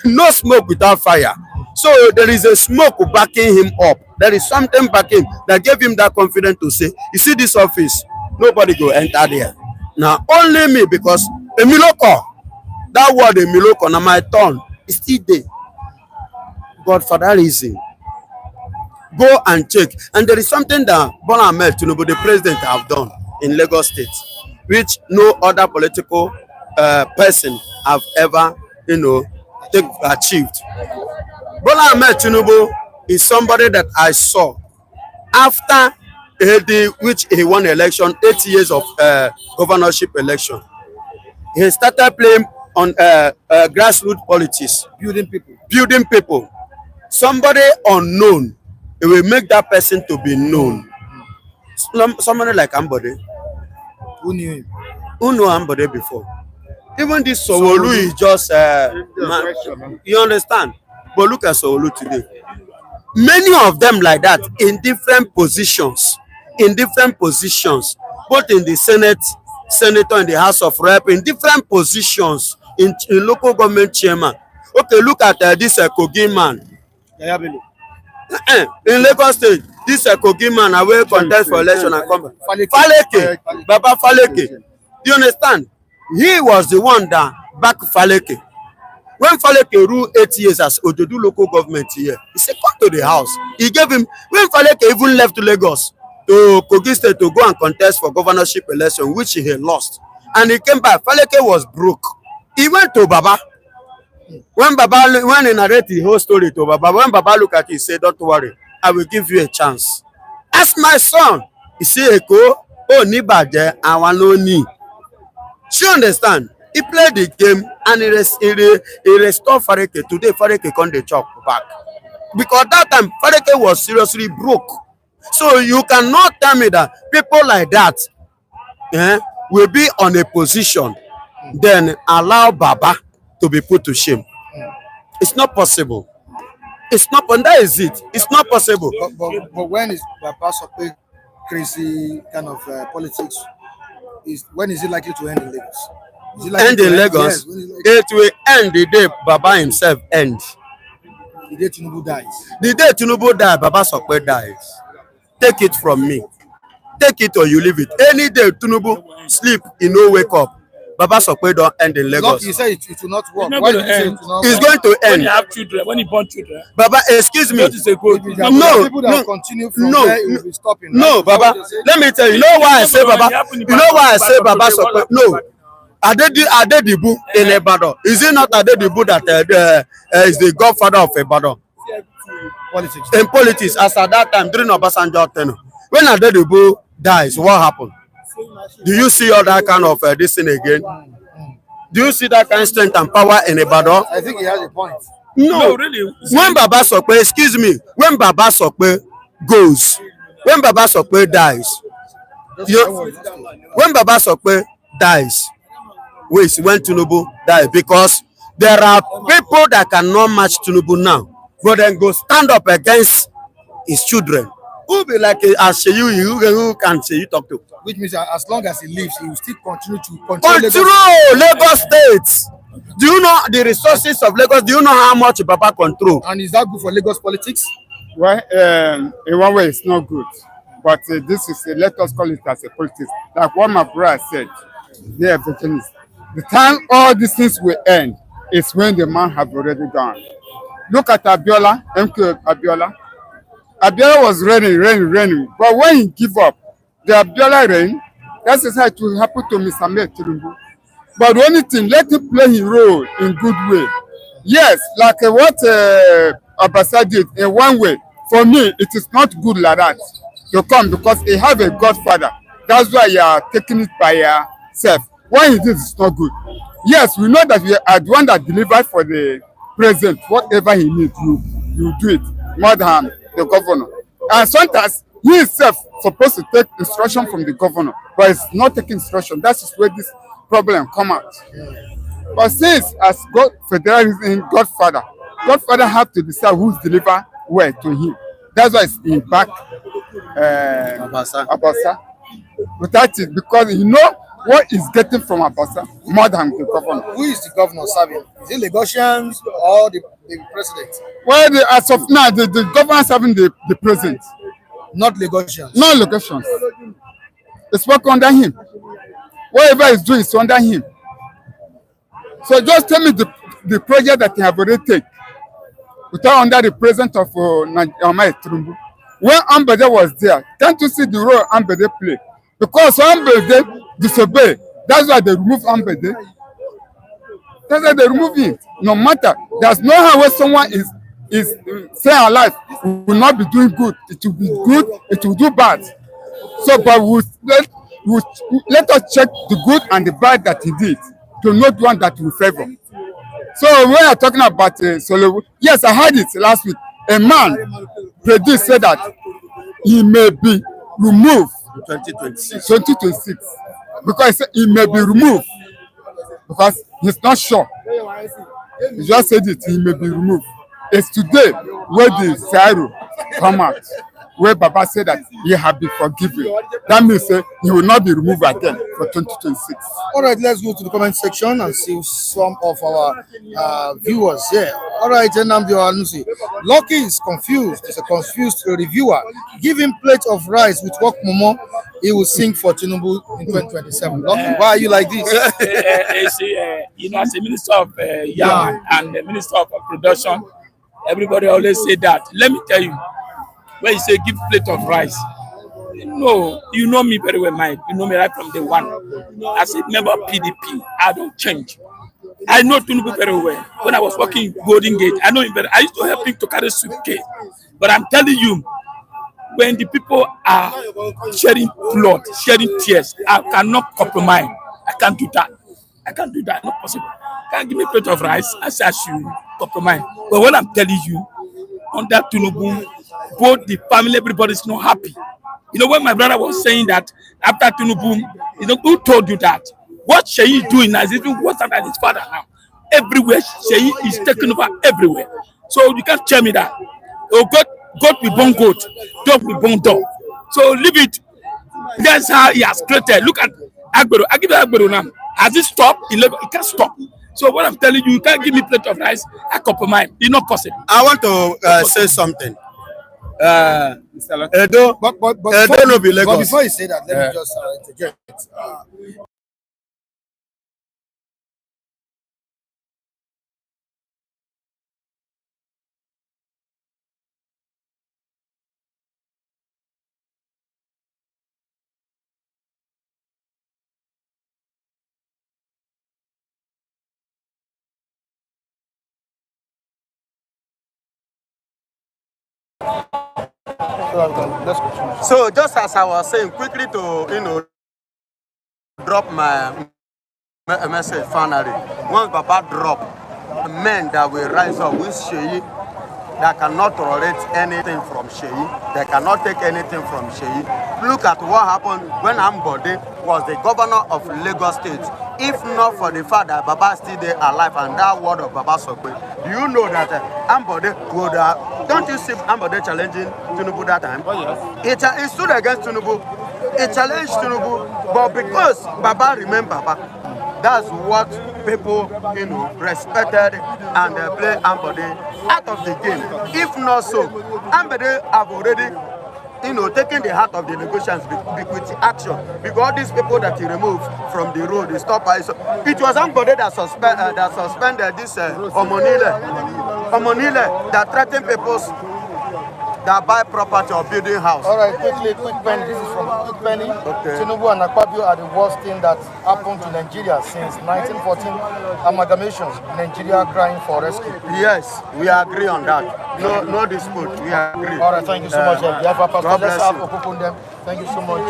No smoke without fire. So there is a smoke backing him up. There is something backing that gave him that confidence to say, you see this office, nobody go enter there. Now only me, because Emiloko, that word Emiloko, now my turn, is still there. Godfatherism. Go and check. And there is something that Bola Tinubu, the president, have done in Lagos State, which no other political person have ever, achieved. Bola Tinubu is somebody that I saw after which he won election, 8 years of governorship election. He started playing on grassroots politics, building people. Somebody unknown, it will make that person to be known. Somebody like Ambode. Who knew him? Who knew Ambode before? Even this Sanwo-Olu is just you understand? But look at Sanwo-Olu today. Many of them like that in different positions, both in the senator in the House of Rep, in different positions, in local government chairman. Okay, look at this Kogi man. In Lagos State, this Kogi man away contest for election and come back. Faleke, Baba Faleke. Do you understand? He was the one that back Faleke. When Faleke ruled 8 years as Ojodu local government here, he said, come to the house. He gave him, when Faleke even left Lagos to Kogi State to go and contest for governorship election, which he had lost. And he came back, Faleke was broke. He went to Baba. When he narrated the whole story to Baba, when Baba looked at it, he said, don't worry, I will give you a chance. Ask my son. He said, Eko, oh, Nibaje, I want no need. She understand? He played the game and he restored Fareke. Today, Fareke come the chop back. Because that time, Fareke was seriously broke. So you cannot tell me that people like that will be on a position, then allow Baba to be put to shame. It's not possible. It's not, and that is it. It's not possible. But when is Baba Sope crazy kind of politics? When is it likely to end in Lagos? End in Lagos? Yes, it will end the day Baba himself ends. The day Tinubu dies. The day Tinubu dies, Baba Sope dies. Take it from me. Take it or you leave it. Any day Tinubu sleep, he no wake up. Baba Sope don't end in Lagos. You say it will not work. Why did you say it will not work? It's going to end. When you have children, when you born children. Baba, excuse me. No, Baba. Let me tell you. You know why I say Baba? You know why I say Baba Sope? No. Adedibu in Ibadan. Is it not Adedibu that is the godfather of Ibadan? Politics. In politics, as at that time during Obasanjo tenure, when Adedibu dies, what happened? Do you see all that kind of this thing again? Do you see that kind of strength and power in Ibadan? I think he has a point. No, really. When Baba Sope, excuse me, when Baba Sope goes, when Baba Sope dies, when Baba Sope dies, wait, when Tinubu dies, because there are people that cannot match Tinubu now, but then go stand up against his children. Who be like who can say you talk to? Which means that as long as he lives, he will still continue to control Lagos State. Do you know the resources of Lagos? Do you know how much Baba control? And is that good for Lagos politics? Well, in one way, it's not good. But this is, let us call it as a politics. Like what my brother said, the time all these things will end is when the man have already gone. Look at Abiola, MK Abiola. Abiola was raining. But when he give up, the Abiola rain, that's how it will happen to Mr. Tinubu. But the only thing, let him play his role in good way. Yes, like what Abasa did in one way. For me, it is not good like that to come because he have a godfather. That's why you are taking it by yourself. Why he did it's not good. Yes, we know that we are the one that delivered for the president. Whatever he needs, you do it more than the governor. And sometimes he himself supposed to take instruction from the governor, but he's not taking instruction. That's where this problem come out. But since as God federalism godfather have to decide who's deliver where to him. That's why he back Abasa. Without it, because he know what he's getting from Abasa more than the governor. Who is the governor serving? Is it Lagosians or the president? Well, as of now, the governor serving the president. Not Lagosians. No Lagosians. It's work under him. Whatever he's doing is under him. So just tell me the project that he have already taken without under the president of Muhammadu Tinubu. When Ambede was there, can't you see the role Ambede play? Because Ambede disobey. That's why they remove Ambede. That's why they remove him. No matter. There's no how when someone is staying alive will not be doing good. It will be good, it will do bad. So but let us check the good and the bad that he did to know the one that we favor. So when I'm talking about Solo, yes, I heard it last week. A man predicted said that he may be removed in 2026 because he may be removed because he's not sure. He just said it, he may be removed. It's today where the Cairo come out, where Baba said that he have been forgiven. That means he will not be removed again for 2026. All right, let's go to the comment section and see some of our viewers here. All right, Nnamdi Ohanusi. Lucky is confused. He's a confused reviewer. Give him plate of rice with work momo. He will sing for Tinubu in 2027. Lucky, why are you like this? You know, as a minister of yarn and the minister of production, everybody always say that. Let me tell you, when you say give plate of rice, no, you know me very well, Mike. You know me right from day one. As a member of PDP, I don't change. I know Tinubu very well. When I was working in Golden Gate, I know him very. I used to help him to carry suitcase. But I'm telling you, when the people are shedding blood, shedding tears, I cannot compromise. I can't do that. I can't do that. Not possible. Can't give me a plate of rice. I say I should compromise. But when I'm telling you, under Tinubu, both the family, everybody's not happy. You know, when my brother was saying that after Tinubu, you know, who told you that? What Sheyi is doing now is even worse than his father now. Everywhere, Sheyi is taking over everywhere. So you can't tell me that. Oh, God will born goat, dog will born dog. So leave it. That's how he has created. Look at Agbero. I give you Agbero now. Has it stopped? It can't stop. So what I'm telling you, you can't give me a plate of rice. I compromise. It's not possible. I want to say something. Edo, but before you say that, let me just interject. So just as I was saying, quickly to drop my message finally. Once Baba drop, men that will rise up with Sheyi, that cannot tolerate anything from Sheyi, they cannot take anything from Sheyi. Look at what happened when Ambode was the governor of Lagos State. If not for the fact that Baba is still there alive and that word of Baba Sokwe, do you know that Ambode would don't you see Ambode challenging Tinubu that time? Oh, yes. He stood against Tinubu. He challenged Tinubu, but because Baba remained Baba, that's what people, respected and play Ambode out of the game. If not so, Ambode have already, taking the heart of the negotiations with action, because these people that he removed from the road, they stop. It was Ambode that suspended this Omonile that threatened people that buy property or building house. All right, quick penny. This is from Quick Penny. Okay. Tinubu and Akpabio are the worst thing that happened to Nigeria since 1914 amalgamation. Nigeria crying for rescue. Yes, we agree on that. No dispute. We agree. All right, thank you so much. Let's have Okokondem. Thank you so much.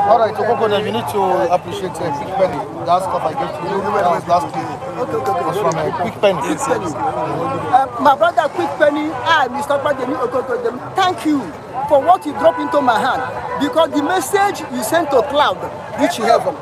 All right, Okokondem, you need to appreciate Quick Penny. That stuff I gave to you last week. Was from Quick Penny. My brother Quick Penny, Mr. Badeni Okokondem, thank you for what you dropped into my hand, because the message you sent to cloud reached heaven.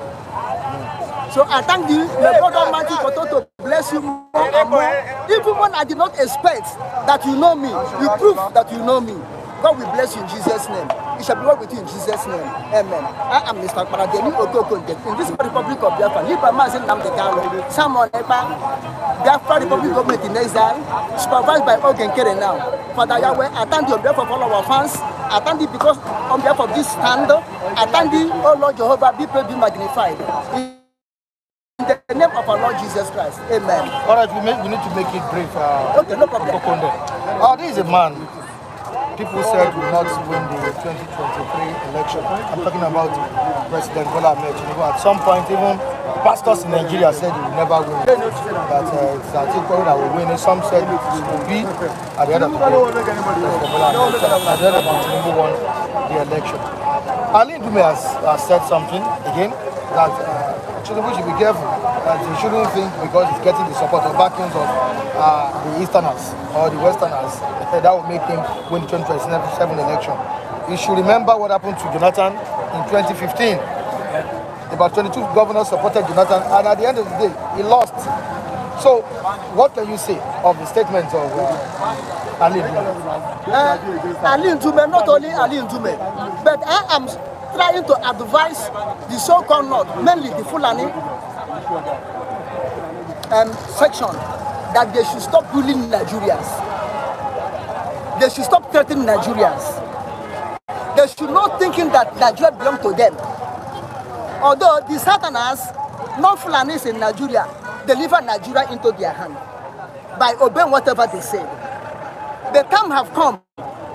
So I thank you, my brother Matthew, for to bless you more and more. Even when I did not expect that you know me, you prove that you know me. God will bless you in Jesus' name. It shall be well with you in Jesus' name. Amen. I am Mr. Paradeni Okokonde. In this Republic of Biafra, Liba Mazin Namdekalo, Samuel Eba, Biafra Republic government in exile, supervised by Ogen Kere now. Father Yahweh, I thank you on behalf of all our fans. I thank you because on behalf of this stand, I thank you, oh Lord Jehovah, be praised, be magnified. In the name of our Lord Jesus Christ. Amen. All right, we need to make it brief. Okay, no problem. This is a man. People said will not win the 2023 election. I'm talking about President Bola Tinubu. At some point, even pastors in Nigeria said he will never win. That it's Atiku that will win. Some said it will be at the end of the day. At the end of the day, Tinubu won the election. Ali Ndume has said something again that Tinubu should be careful. That he shouldn't think because he's getting the support or backings of the Easterners or the Westerners, that will make him win the 2027 election. You should remember what happened to Jonathan in 2015. About 22 governors supported Jonathan, and at the end of the day, he lost. So, what can you say of the statements of Ali Ndume? Ali Ndume, not only Ali Ndume, but I am trying to advise the so-called North, mainly the Fulani section, that they should stop bullying Nigerians. They should stop threatening Nigerians. They should not thinking that Nigeria belongs to them. Although the Southerners, non-Fulanis in Nigeria, deliver Nigeria into their hand by obeying whatever they say. The time have come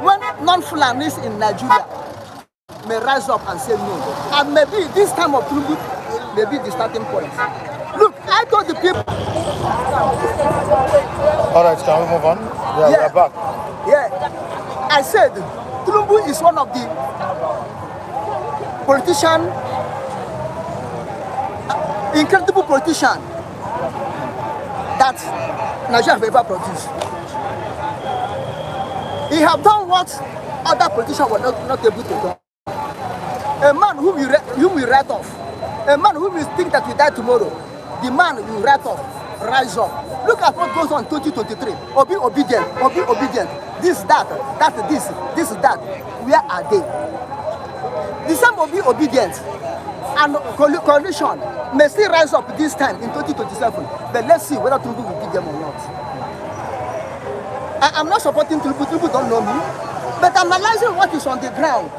when non-Fulanis in Nigeria may rise up and say no. And maybe this time of Tinubu may be the starting point. Look, I told the people. All right, can we move on? Yeah, we are back. Yeah, I said Tinubu is one of the politician, incredible politician that Nigeria have ever produced. He have done what other politicians were not able to do. A man whom you write off, a man whom you think that will die tomorrow, the man you write off, rise up. Look at what goes on in 2023. Be obedient, be obedient. This, that, this, that. Where are they? The same will be obedient. And coalition may still rise up this time in 2027. But let's see whether Tinubu will beat them or not. I'm not supporting Tinubu. Tinubu don't know me. But I'm analyzing what is on the ground.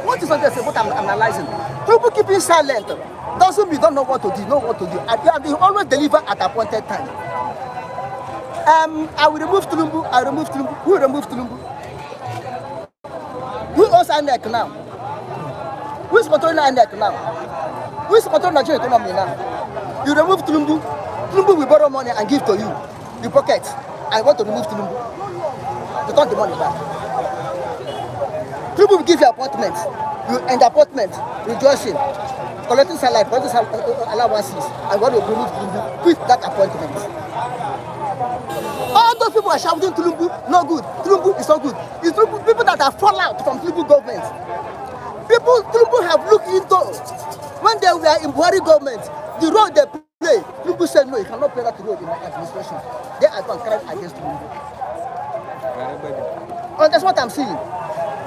What is on the ground? What I'm analyzing. Tinubu keeping silent doesn't mean don't know what to do. Know what to do. And they always deliver at appointed time. I will remove Tinubu. I remove Tinubu. Who will remove Tinubu? Who owns INEC now? Who is controlling INEC now? Who is controlling Nigerian economy now? You remove Tinubu. Tinubu will borrow money and give to you. The pocket. I want to remove Tinubu. To turn the money back. Tinubu will give you appointments. You end appointment, rejoicing, collecting salary, collecting allowances. I want to remove Tinubu with that appointment. All those people are shouting Tinubu, no good. Tinubu is not good. It's Tinubu, people that are fallen out from Tinubu government. People Tinubu have looked into when they were in Buhari government, the role they play. Tinubu said no, you cannot play that role in my administration. They are going to cry against Tinubu. And that's what I'm saying.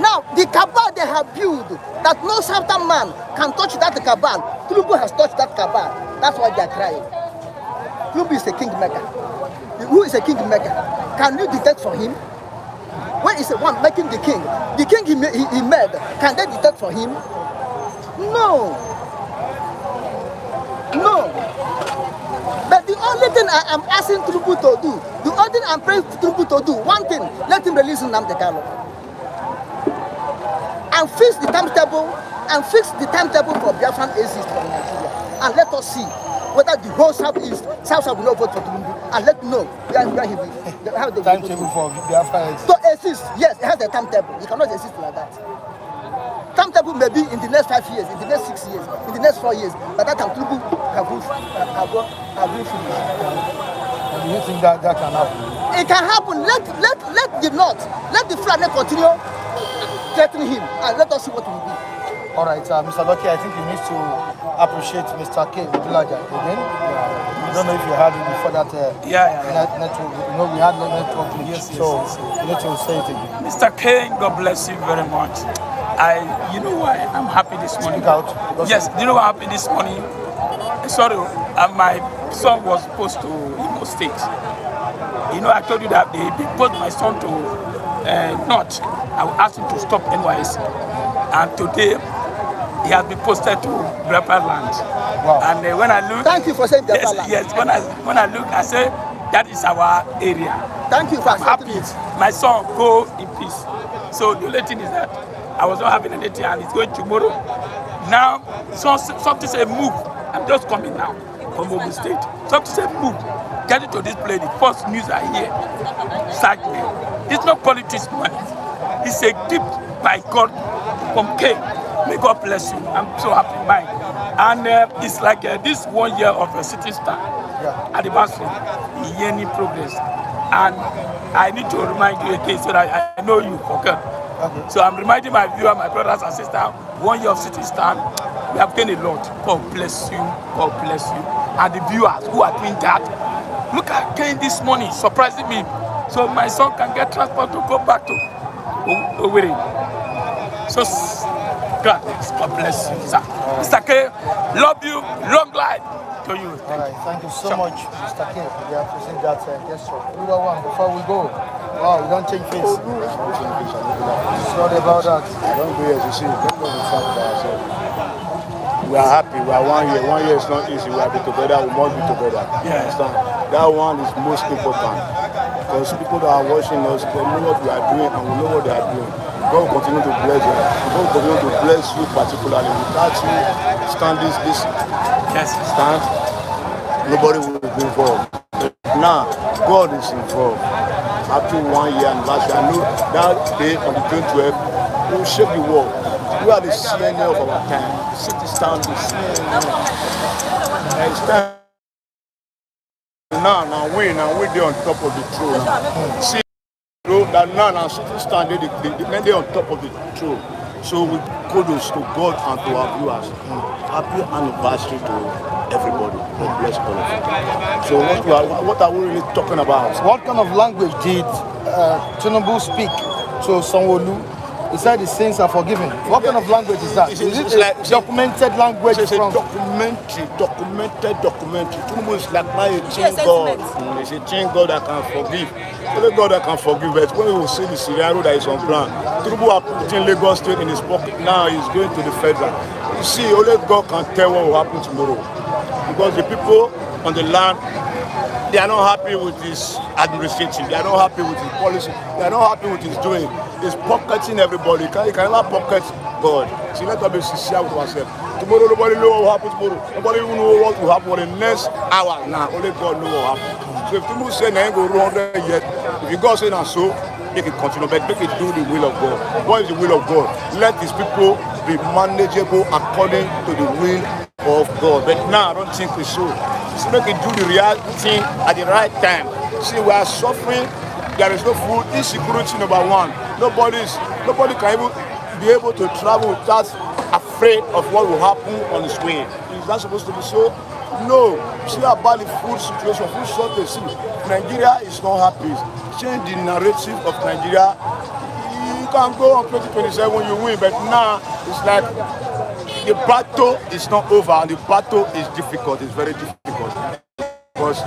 Now, the cabal they have built, that no Southern man can touch that cabal. Tinubu has touched that cabal. That's why they are crying. Tinubu is a kingmaker. Who is a kingmaker? Can you detect for him? When is the one making the king he made, can they detect for him? No. No. But the only thing I am asking Tinubu to do, the only thing I'm praying Tinubu to do, one thing, let him release Nnamdi Kanu. And fix the timetable for Biafran exist from Nigeria. And let us see whether the whole South will not vote for Tinubu. And let me know where he will. How the timetable for Biafran exist. To exist, yes, it has a timetable. It cannot exist like that. Timetable may be in the next 5 years, in the next 6 years, in the next 4 years. By that time, Tinubu have been finished. Do you think that can happen? It can happen. Let the North, let the Fulani continue threatening him, and let us see what will be. All right, Mr. Lucky, I think you need to appreciate Mr. K. Villager again. I don't know if you heard it before that. Network. You know, we had no network. Yes, so you need to say it again. Mr. K, God bless you very much. You know why I'm happy this morning? Speak out. Yes, you know why I'm happy this morning? Sorry, my son was supposed to Imo State. You know, I told you that they put my son to North. I asked him to stop NYS. And today, he has been posted to Biafra land. Wow. And when I look... Thank you for saying Biafra land. Yes, when I look, I say, that is our area. Thank you for accepting it. My son, go in peace. So the only thing is that I was not having anything and it's going tomorrow. Now, something say move. I'm just coming now from Ogun State. Something say move. Get into this place. The first news I hear. Sadly. It's not politics money. It's a gift by God from K. May God bless you. I'm so happy. Mine. And it's like this 1 year of a City Star at the Basel. Any progress. And I need to remind you again so that I know you forget. Okay. So I'm reminding my viewer, my brothers and sisters, 1 year of City Star. We have gained a lot. God bless you. God bless you. And the viewers who are doing that, look at Kane this morning, surprising me. So my son can get transport to go back to Owerri. So God bless you, sir. Mr. K, love you, long life to you. All right, thank you so much, Mr. K. We appreciate that gesture. Before we go, oh, we don't change face. Sorry about that. Don't go here to see. Don't go to we are happy. We are 1 year. 1 year is not easy. We have to be together. We must be together. Yeah. Understand? That one is most important because people that are watching us, they know what we are doing and we know what they are doing. God will continue to bless them. God will continue to bless you particularly. Without you stand this stand, nobody will be involved. Now, God is involved. After 1 year anniversary, I know that day on the 12th, we will shake the world. We are the CNN of our time. The city stand, the CNN. It's time. Now we there on top of the throne. See, that now city stand, they on top of the throne. So we kudos to God and to our viewers. Happy anniversary to everybody. God bless all of you. So what are we really talking about? What kind of language did Tinubu speak to Sanwo-Olu? He said his sins are forgiven. What kind of language is that? Is it like documented language? It's a documented. Tinubu is like my chain God. It's a chain God that can forgive. Only God that can forgive. But when you see the scenario that is on ground, Tinubu are putting Lagos State in his pocket. Now he's going to the federal. You see, only God can tell what will happen tomorrow. Because the people on the land, they are not happy with his administration. They are not happy with his policy. They are not happy with his doing. He's pocketing everybody. He can never pocket God. So let us be sincere with ourselves. Tomorrow, nobody knows what will happen tomorrow. Nobody even knows what will happen in the next hour. Now, only God knows what will happen. So if people say, I ain't going to run there yet, if you God say, now so, make it continue, but make it do the will of God. What is the will of God? Let his people be manageable according to the will of God. But now, I don't think it's so. Just make it do the real thing at the right time. See, we are suffering. There is no food. Insecurity number one. Nobody can even be able to travel without afraid of what will happen on his way. Is that supposed to be so? No. See about the food situation, food shortage. See, Nigeria is not happy. Change the narrative of Nigeria. You can go on 2027, you win, but now it's like the battle is not over, and the battle is difficult. It's very difficult because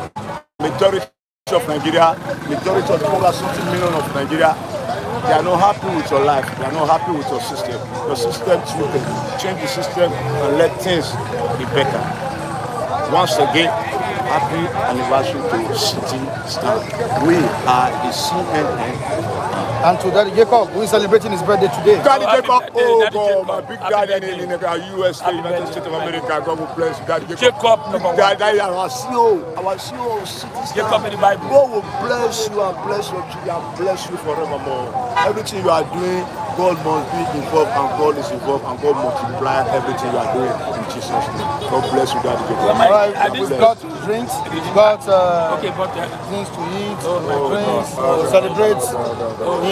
majority of Nigeria, majority of the over 60 million of Nigeria, they are not happy with your life. They are not happy with your system. Your system, you can change the system and let things be better. Once again, happy anniversary to City Stand. We are the CNN. And to Daddy Jacob, who is celebrating his birthday today. Daddy Jacob, oh God, my big daddy in the USA, United States of America. God will bless you, Daddy Jacob. Daddy, our CEO, Jacob in the Bible. God will bless you and bless your children and bless you forevermore. Everything you are doing, God must be involved and God is involved and God multiply everything you are doing in Jesus' name. God bless you, Daddy Jacob. Alright, we've got drinks, we've got things to eat, drinks, celebrate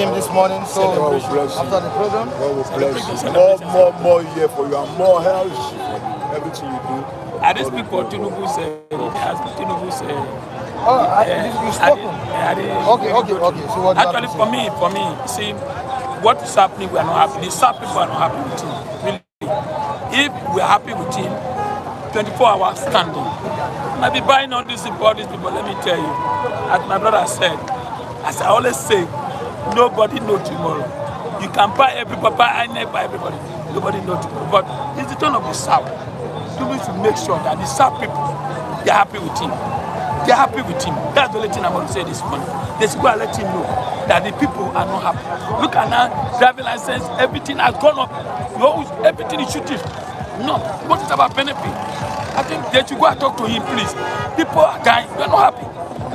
him this morning. So after the program, God will bless you. More year for you and more health for everything you do. I didn't speak what Tinubu said. Tinubu said. You spoken? Okay. So what actually, for me, see, what is happening, we are not happy. The South people are not happy with him. Really. If we are happy with him, 24 hours standing, might be buying all these people, let me tell you. As my brother said, as I always say, nobody knows tomorrow. You can buy everybody, buy everybody. Nobody knows tomorrow. But it's the turn of the South. You need to make sure that the South people, they're happy with him. They're happy with him. That's the only thing I'm going to say this morning. They should go and let him know that the people are not happy. Look at now, driving license, everything has gone up. Everything is shooting. No, what is about benefit? I think they should go and talk to him, please. People are dying. We're not happy.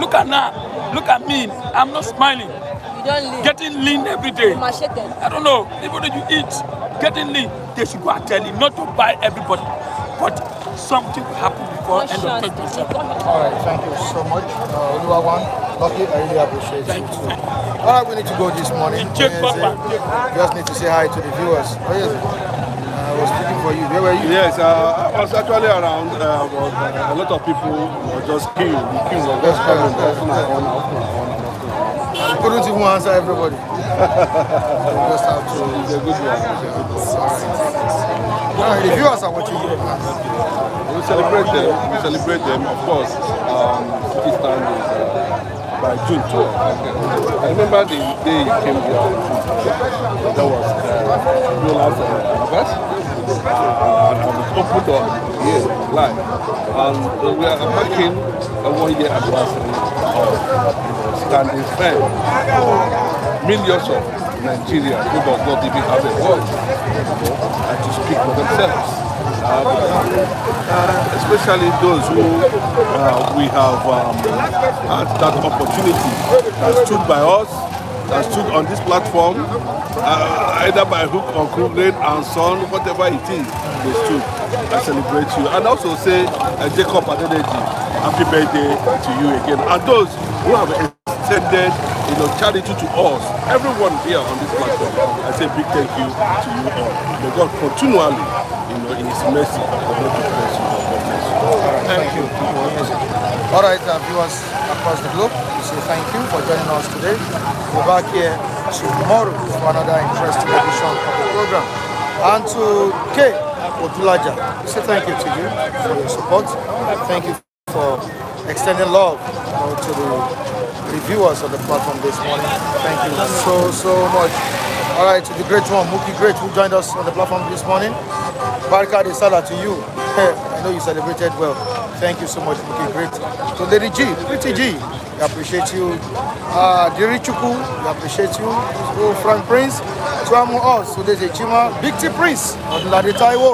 Look at now. Look at me. I'm not smiling. You don't lean. Getting lean every day. Machete. I don't know. Even if you eat, getting lean, they should go and tell him not to buy everybody. But something will happen before end of 2027. All right, thank you so much. Lucky, I really appreciate you too. All right, we need to go this morning. Just need to say hi to the viewers. Where is it? I was speaking for you. Where were you? Yes, I was actually around. A lot of people were just queuing. The queue was just coming on. You couldn't even answer everybody. You just have to. It's a good one. The viewers are watching you. We celebrate them, of course. City Stand is by June 12th. I remember the day you came here. That was no last and opened up here live. And we are marking a 1-year anniversary of standing firm for millions of Nigerians who does not even have a voice, and to speak for themselves. Especially those who we have had that opportunity, that stood by us, that stood on this platform, either by hook or crook, rain and sun, whatever it is, they stood. I celebrate you. And also say, Jacob Adedeji, happy birthday to you again. And those who have extended charity to us, everyone here on this platform, I say big thank you to you all. May God continually, in His mercy, God bless you. God bless you. Thank you. All right, viewers across the globe, we say thank you for joining us today. We're back here tomorrow for another interesting edition of the program. And to K. Odulaja, we say thank you to you for your support. Thank you for extending love to the reviewers of the platform this morning. Thank you so much. All right, to the great one, Mookie Great, who joined us on the platform this morning. Barka de Salah to you. I know you celebrated well. Thank you so much, Mookie Great. To Lady G, Pretty G, we appreciate you. Diri Chuku, we appreciate you. To Frank Prince, to Amu Oz, to Desi Chima, Big T Prince, Odulade Taiwo.